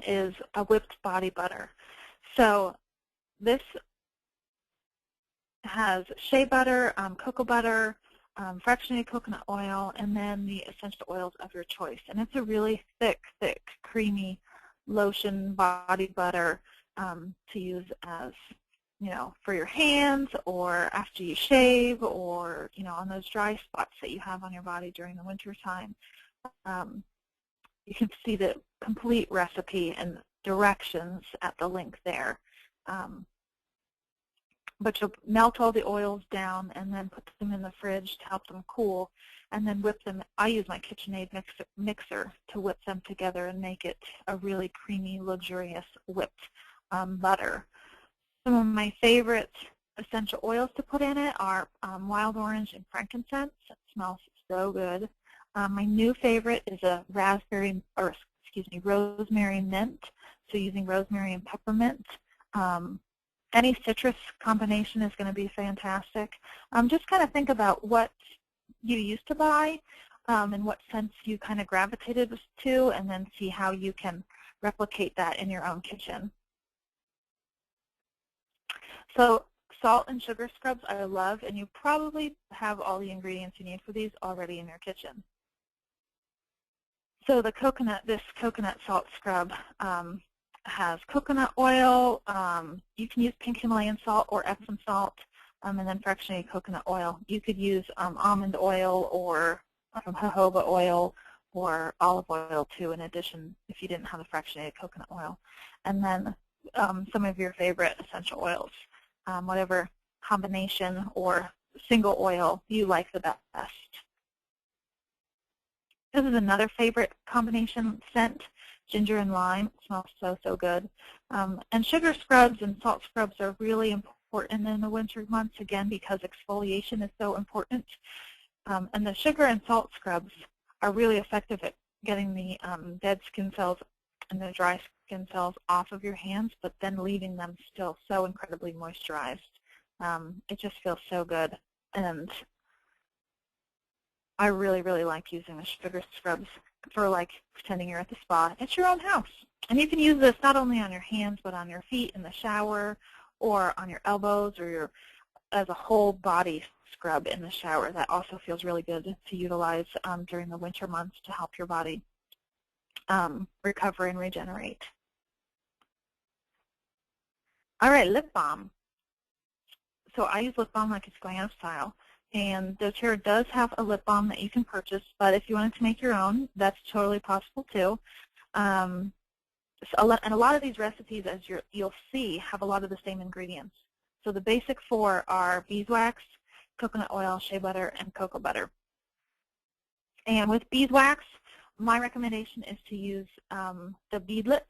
is a whipped body butter. So this has shea butter, cocoa butter, fractionated coconut oil, and then the essential oils of your choice. And it's a really thick, creamy lotion body butter to use as, you know, for your hands or after you shave, or, you know, on those dry spots that you have on your body during the winter time. You can see the complete recipe and directions at the link there. But you'll melt all the oils down and then put them in the fridge to help them cool, and then whip them. I use my KitchenAid mixer to whip them together and make it a really creamy, luxurious whipped butter. Some of my favorite essential oils to put in it are wild orange and frankincense. It smells so good. My new favorite is a rosemary mint. So using rosemary and peppermint. Any citrus combination is going to be fantastic. Just kind of think about what you used to buy and what scents you kind of gravitated to, and then see how you can replicate that in your own kitchen. So salt and sugar scrubs I love, and you probably have all the ingredients you need for these already in your kitchen. So the this coconut salt scrub has coconut oil. You can use pink Himalayan salt or Epsom salt, and then fractionated coconut oil. You could use almond oil or jojoba oil or olive oil too, in addition, if you didn't have the fractionated coconut oil. And then some of your favorite essential oils, whatever combination or single oil you like the best. This is another favorite combination scent, ginger and lime. It smells so, so good. And sugar scrubs and salt scrubs are really important in the winter months, again, because exfoliation is so important. And the sugar and salt scrubs are really effective at getting the dead skin cells and the dry skin cells off of your hands, but then leaving them still so incredibly moisturized. It just feels so good. And I really, really like using the sugar scrubs for like pretending you're at the spa. It's your own house. And you can use this not only on your hands, but on your feet in the shower, or on your elbows, or as a whole body scrub in the shower. That also feels really good to utilize during the winter months to help your body recover and regenerate. All right, lip balm. So I use lip balm like it's going out of style. And doTERRA does have a lip balm that you can purchase, but if you wanted to make your own, that's totally possible too. And a lot of these recipes, as you'll see, have a lot of the same ingredients. So the basic four are beeswax, coconut oil, shea butter, and cocoa butter. And with beeswax, my recommendation is to use the beadlets.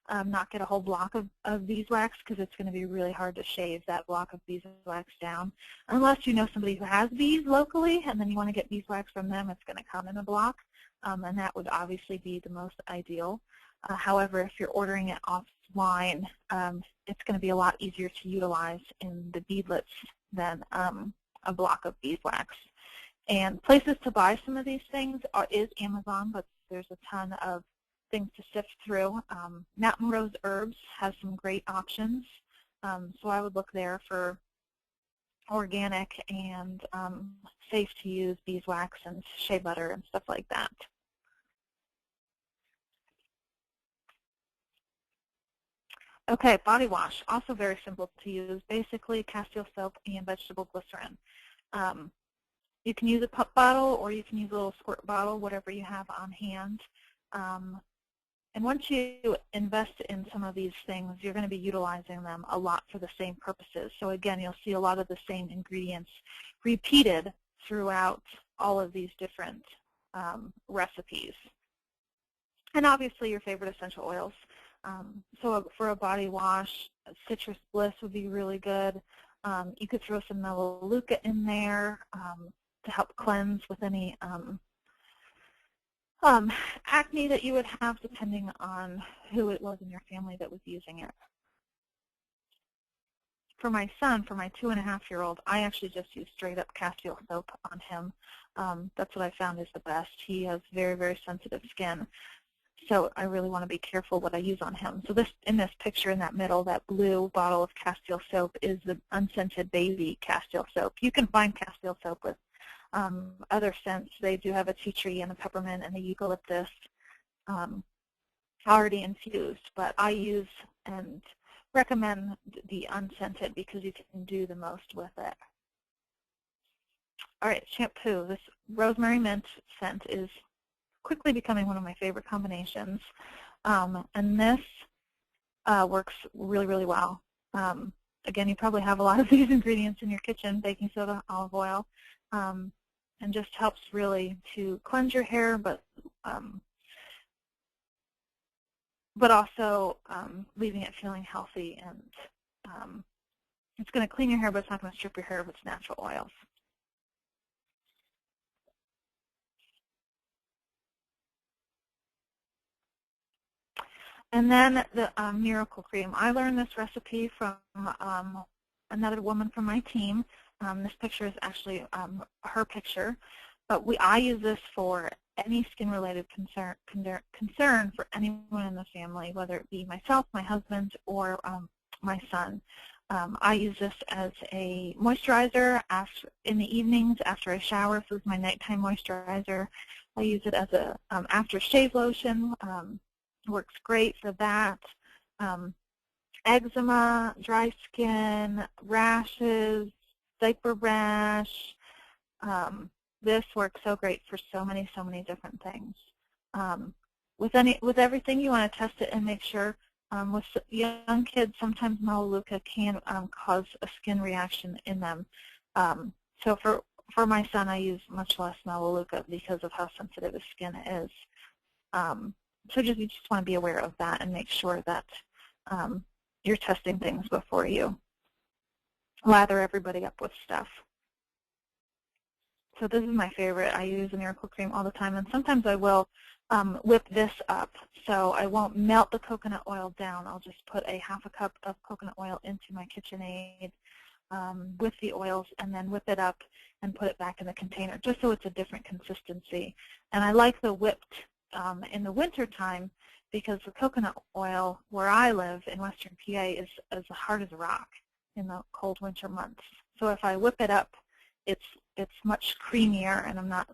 Not get a whole block of beeswax, because it's going to be really hard to shave that block of beeswax down. Unless you know somebody who has bees locally and then you want to get beeswax from them, it's going to come in a block, and that would obviously be the most ideal. However, if you're ordering it offline, it's going to be a lot easier to utilize in the beadlets than a block of beeswax. And places to buy some of these things is Amazon, but there's a ton of things to sift through. Mountain Rose Herbs has some great options, so I would look there for organic and safe to use beeswax and shea butter and stuff like that. Okay, body wash, also very simple to use. Basically, Castile soap and vegetable glycerin. You can use a pump bottle or you can use a little squirt bottle, whatever you have on hand. And once you invest in some of these things, you're going to be utilizing them a lot for the same purposes. So again, you'll see a lot of the same ingredients repeated throughout all of these different recipes. And obviously your favorite essential oils. So for a body wash, Citrus Bliss would be really good. You could throw some Melaleuca in there to help cleanse with any acne that you would have, depending on who it was in your family that was using it. For my son, for my 2.5-year-old, I actually just use straight up Castile soap on him. That's what I found is the best. He has very, very sensitive skin, so I really want to be careful what I use on him. So this, in this picture in that middle, that blue bottle of Castile soap is the unscented baby Castile soap. You can find Castile soap with other scents. They do have a tea tree and a peppermint and a eucalyptus already infused, but I use and recommend the unscented because you can do the most with it. All right, shampoo. This rosemary mint scent is quickly becoming one of my favorite combinations, and this works really, really well. Again, you probably have a lot of these ingredients in your kitchen: baking soda, olive oil, and just helps really to cleanse your hair, but also leaving it feeling healthy. And it's going to clean your hair, but it's not going to strip your hair of its natural oils. And then the Miracle Cream. I learned this recipe from another woman from my team. This picture is actually her picture. But I use this for any skin-related concern for anyone in the family, whether it be myself, my husband, or my son. I use this as a moisturizer in the evenings after I shower. So it's my nighttime moisturizer. I use it as a after shave lotion. Works great for that. Eczema, dry skin, rashes, diaper rash. This works so great for so many different things. With everything, you want to test it and make sure. With young kids, sometimes Melaleuca can cause a skin reaction in them. So for my son, I use much less Melaleuca because of how sensitive his skin is. So you just want to be aware of that and make sure that you're testing things before you lather everybody up with stuff. So this is my favorite. I use a Miracle Cream all the time, and sometimes I will whip this up. So I won't melt the coconut oil down. I'll just put a half a cup of coconut oil into my KitchenAid with the oils, and then whip it up and put it back in the container, just so it's a different consistency. And I like the whipped in the winter time because the coconut oil where I live in Western PA is as hard as a rock in the cold winter months. So if I whip it up, it's much creamier, and I'm not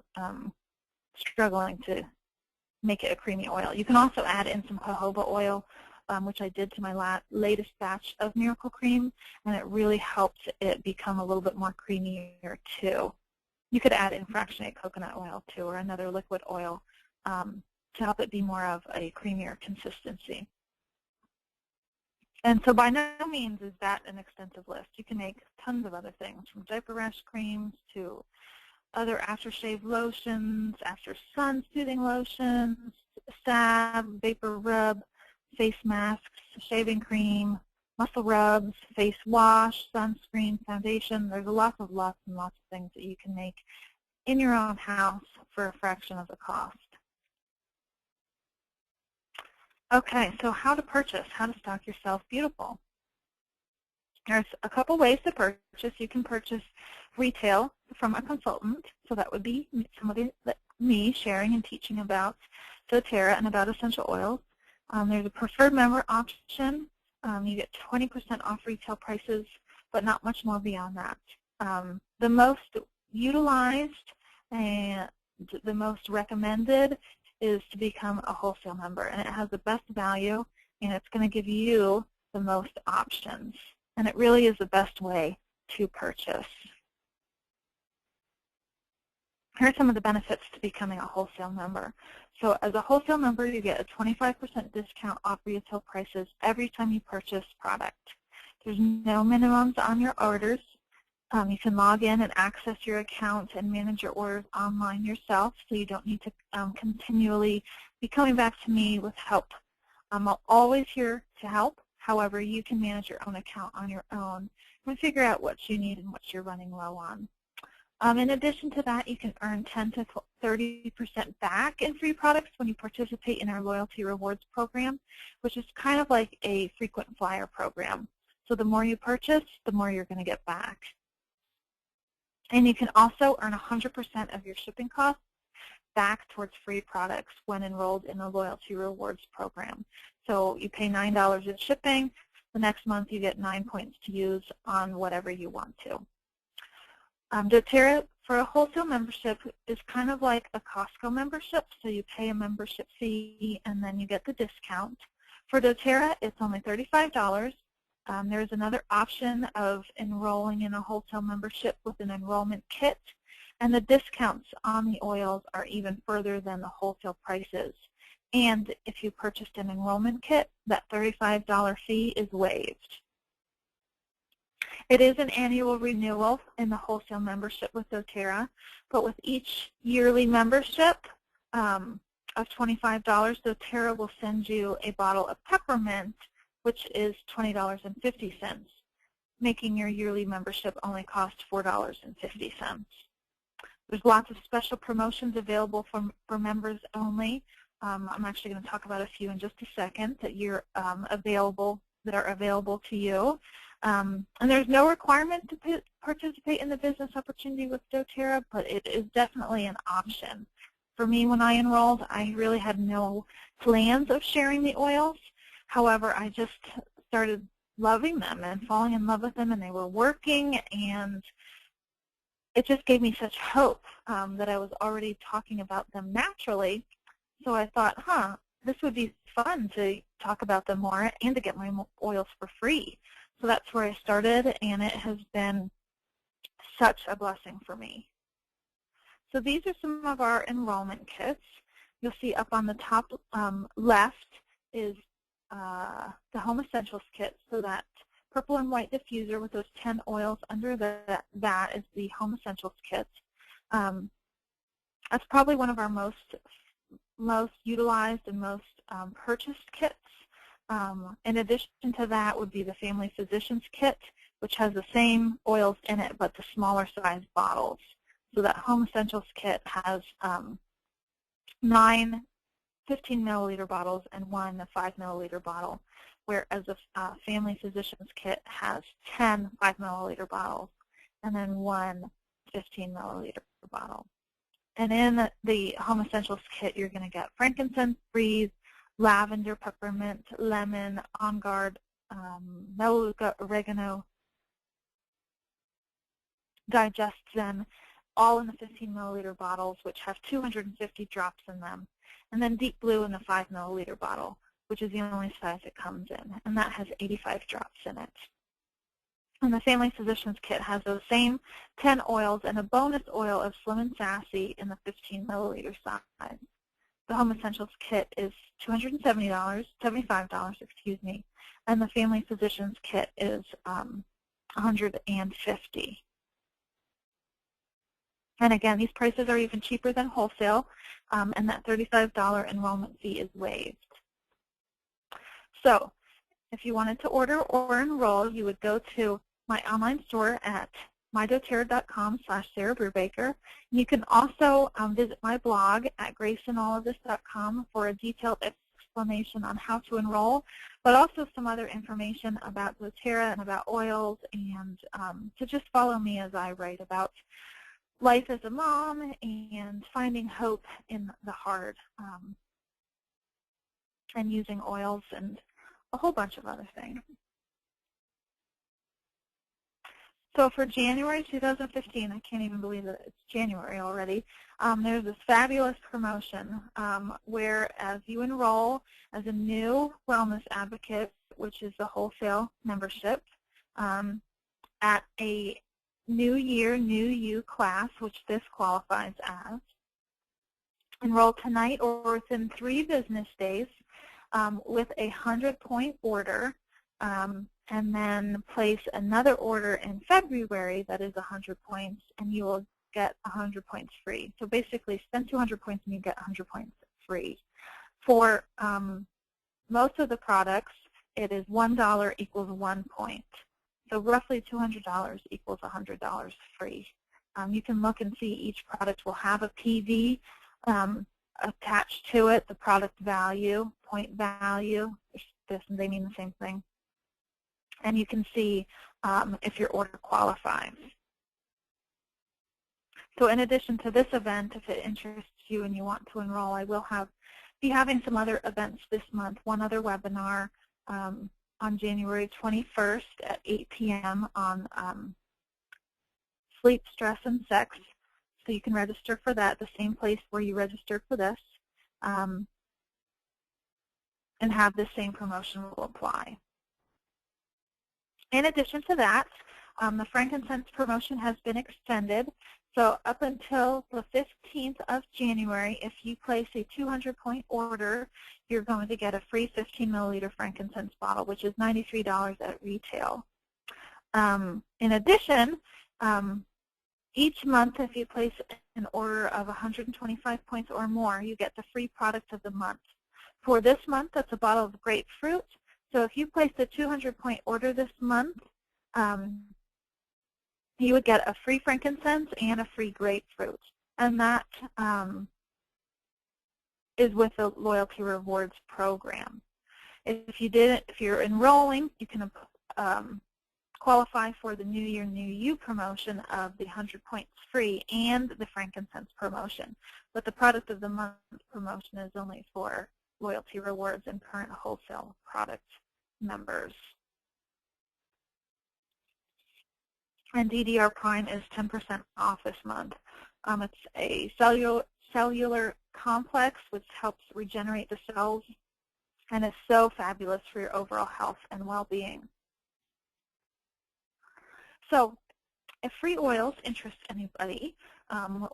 struggling to make it a creamy oil. You can also add in some jojoba oil, which I did to my latest batch of Miracle Cream, and it really helps it become a little bit more creamier too. You could add in fractionated coconut oil too, or another liquid oil to help it be more of a creamier consistency. And so by no means is that an extensive list. You can make tons of other things, from diaper rash creams to other aftershave lotions, after sun soothing lotions, salve, vapor rub, face masks, shaving cream, muscle rubs, face wash, sunscreen, foundation. There's lots and lots of things that you can make in your own house for a fraction of the cost. Okay, so how to purchase, how to stock yourself beautiful. There's a couple ways to purchase. You can purchase retail from a consultant, so that would be somebody like me sharing and teaching about doTERRA and about essential oils. There's a preferred member option. You get 20% off retail prices, but not much more beyond that. The most utilized and the most recommended is to become a wholesale member, and it has the best value, and it's going to give you the most options, and it really is the best way to purchase. Here are some of the benefits to becoming a wholesale member. So as a wholesale member, you get a 25% discount off retail prices every time you purchase product. There's no minimums on your orders. You can log in and access your account and manage your orders online yourself, so you don't need to continually be coming back to me with help. I'm always here to help. However, you can manage your own account on your own and figure out what you need and what you're running low on. In addition to that, you can earn 10 to 30% back in free products when you participate in our Loyalty Rewards program, which is kind of like a frequent flyer program. So the more you purchase, the more you're going to get back. And you can also earn 100% of your shipping costs back towards free products when enrolled in the Loyalty Rewards program. So you pay $9 in shipping. The next month you get 9 points to use on whatever you want to. doTERRA, for a wholesale membership, is kind of like a Costco membership. So you pay a membership fee and then you get the discount. For doTERRA, it's only $35. There's another option of enrolling in a wholesale membership with an enrollment kit, and the discounts on the oils are even further than the wholesale prices. And if you purchased an enrollment kit, that $35 fee is waived. It is an annual renewal in the wholesale membership with doTERRA, but with each yearly membership of $25, doTERRA will send you a bottle of peppermint, which is $20.50, making your yearly membership only cost $4.50. There's lots of special promotions available for members only. I'm actually going to talk about a few in just a second that are available to you. And there's no requirement to participate in the business opportunity with doTERRA, but it is definitely an option. For me, when I enrolled, I really had no plans of sharing the oils. However, I just started loving them and falling in love with them, and they were working, and it just gave me such hope that I was already talking about them naturally. So I thought, this would be fun to talk about them more and to get my oils for free. So that's where I started, and it has been such a blessing for me. So these are some of our enrollment kits. You'll see up on the top left is the Home Essentials kit. So that purple and white diffuser with those 10 oils under that is the Home Essentials kit. That's probably one of our most utilized and most purchased kits. In addition to that would be the Family Physicians kit, which has the same oils in it but the smaller size bottles. So that Home Essentials kit has 9 15-milliliter bottles and 1 5-milliliter bottle, whereas the Family Physicians kit has 10 5-milliliter bottles and then 1 15-milliliter bottle. And in the Home Essentials kit, you're going to get frankincense, breeze, lavender, peppermint, lemon, On Guard, melaleuca, oregano, digestion, all in the 15-milliliter bottles, which have 250 drops in them. And then Deep Blue in the 5-milliliter bottle, which is the only size it comes in, and that has 85 drops in it. And the Family Physicians kit has those same 10 oils and a bonus oil of Slim and Sassy in the 15-milliliter size. The Home Essentials kit is $75, excuse me, and the Family Physicians kit is $150. And again, these prices are even cheaper than wholesale, and that $35 enrollment fee is waived. So if you wanted to order or enroll, you would go to my online store at mydoterra.com/SarahBrubaker. You can also visit my blog at graceandallofthis.com for a detailed explanation on how to enroll, but also some other information about doTERRA and about oils, and to just follow me as I write about life as a mom and finding hope in the hard, and using oils and a whole bunch of other things. So for January 2015, I can't even believe that it's January already, there's this fabulous promotion where as you enroll as a new wellness advocate, which is the wholesale membership, at a New Year, New You class, which this qualifies as, enroll tonight or within 3 business days with a 100-point order, and then place another order in February that is 100 points, and you will get 100 points free. So basically, spend 200 points and you get 100 points free. For most of the products, it is $1 equals 1 point. So roughly $200 equals $100 free. You can look and see each product will have a PV attached to it, the product value, point value. They mean the same thing. And you can see if your order qualifies. So in addition to this event, if it interests you and you want to enroll, I will be having some other events this month, one other webinar on January 21st at 8 p.m. on sleep, stress, and sex. So you can register for that, the same place where you registered for this, and have the same promotion will apply. In addition to that, the frankincense promotion has been extended. So up until the 15th of January, if you place a 200-point order, you're going to get a free 15-milliliter frankincense bottle, which is $93 at retail. In addition, each month, if you place an order of 125 points or more, you get the free product of the month. For this month, that's a bottle of grapefruit. So if you placed a 200-point order this month, you would get a free frankincense and a free grapefruit. And that is with the Loyalty Rewards program. If you're enrolling, you can qualify for the New Year, New You promotion of the 100 points free and the frankincense promotion. But the product of the month promotion is only for Loyalty Rewards and current wholesale product members. And DDR Prime is 10% off this month. It's a cellular complex which helps regenerate the cells and is so fabulous for your overall health and well-being. So if free oils interest anybody,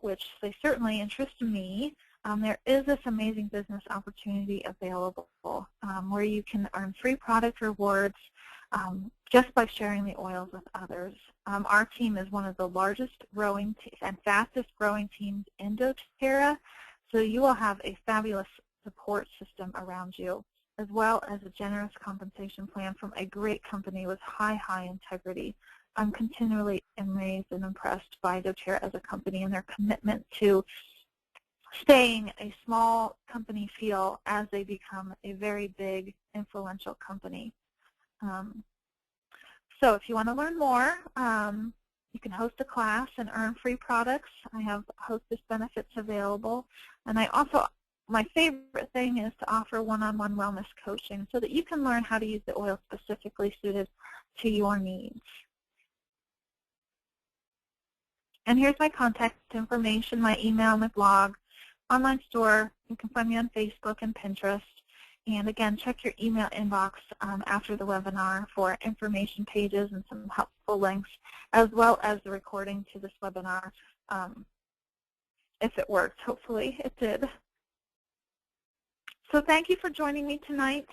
which they certainly interest me, there is this amazing business opportunity available where you can earn free product rewards just by sharing the oils with others. Our team is one of the largest growing and fastest growing teams in doTERRA, so you will have a fabulous support system around you, as well as a generous compensation plan from a great company with high integrity. I'm continually amazed and impressed by doTERRA as a company and their commitment to staying a small company feel as they become a very big, influential company. So if you want to learn more, you can host a class and earn free products. I have hostess benefits available. And my favorite thing is to offer one-on-one wellness coaching so that you can learn how to use the oil specifically suited to your needs. And here's my contact information, my email, my blog, online store. You can find me on Facebook and Pinterest. And again, check your email inbox after the webinar for information pages and some helpful links, as well as the recording to this webinar if it worked. Hopefully it did. So thank you for joining me tonight.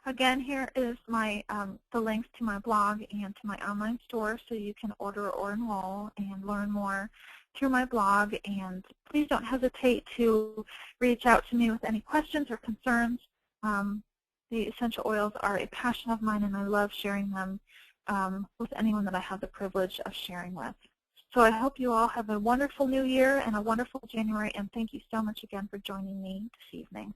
Again, here is the links to my blog and to my online store so you can order or enroll and learn more through my blog. And please don't hesitate to reach out to me with any questions or concerns. The essential oils are a passion of mine, and I love sharing them with anyone that I have the privilege of sharing with. So I hope you all have a wonderful new year and a wonderful January, and thank you so much again for joining me this evening.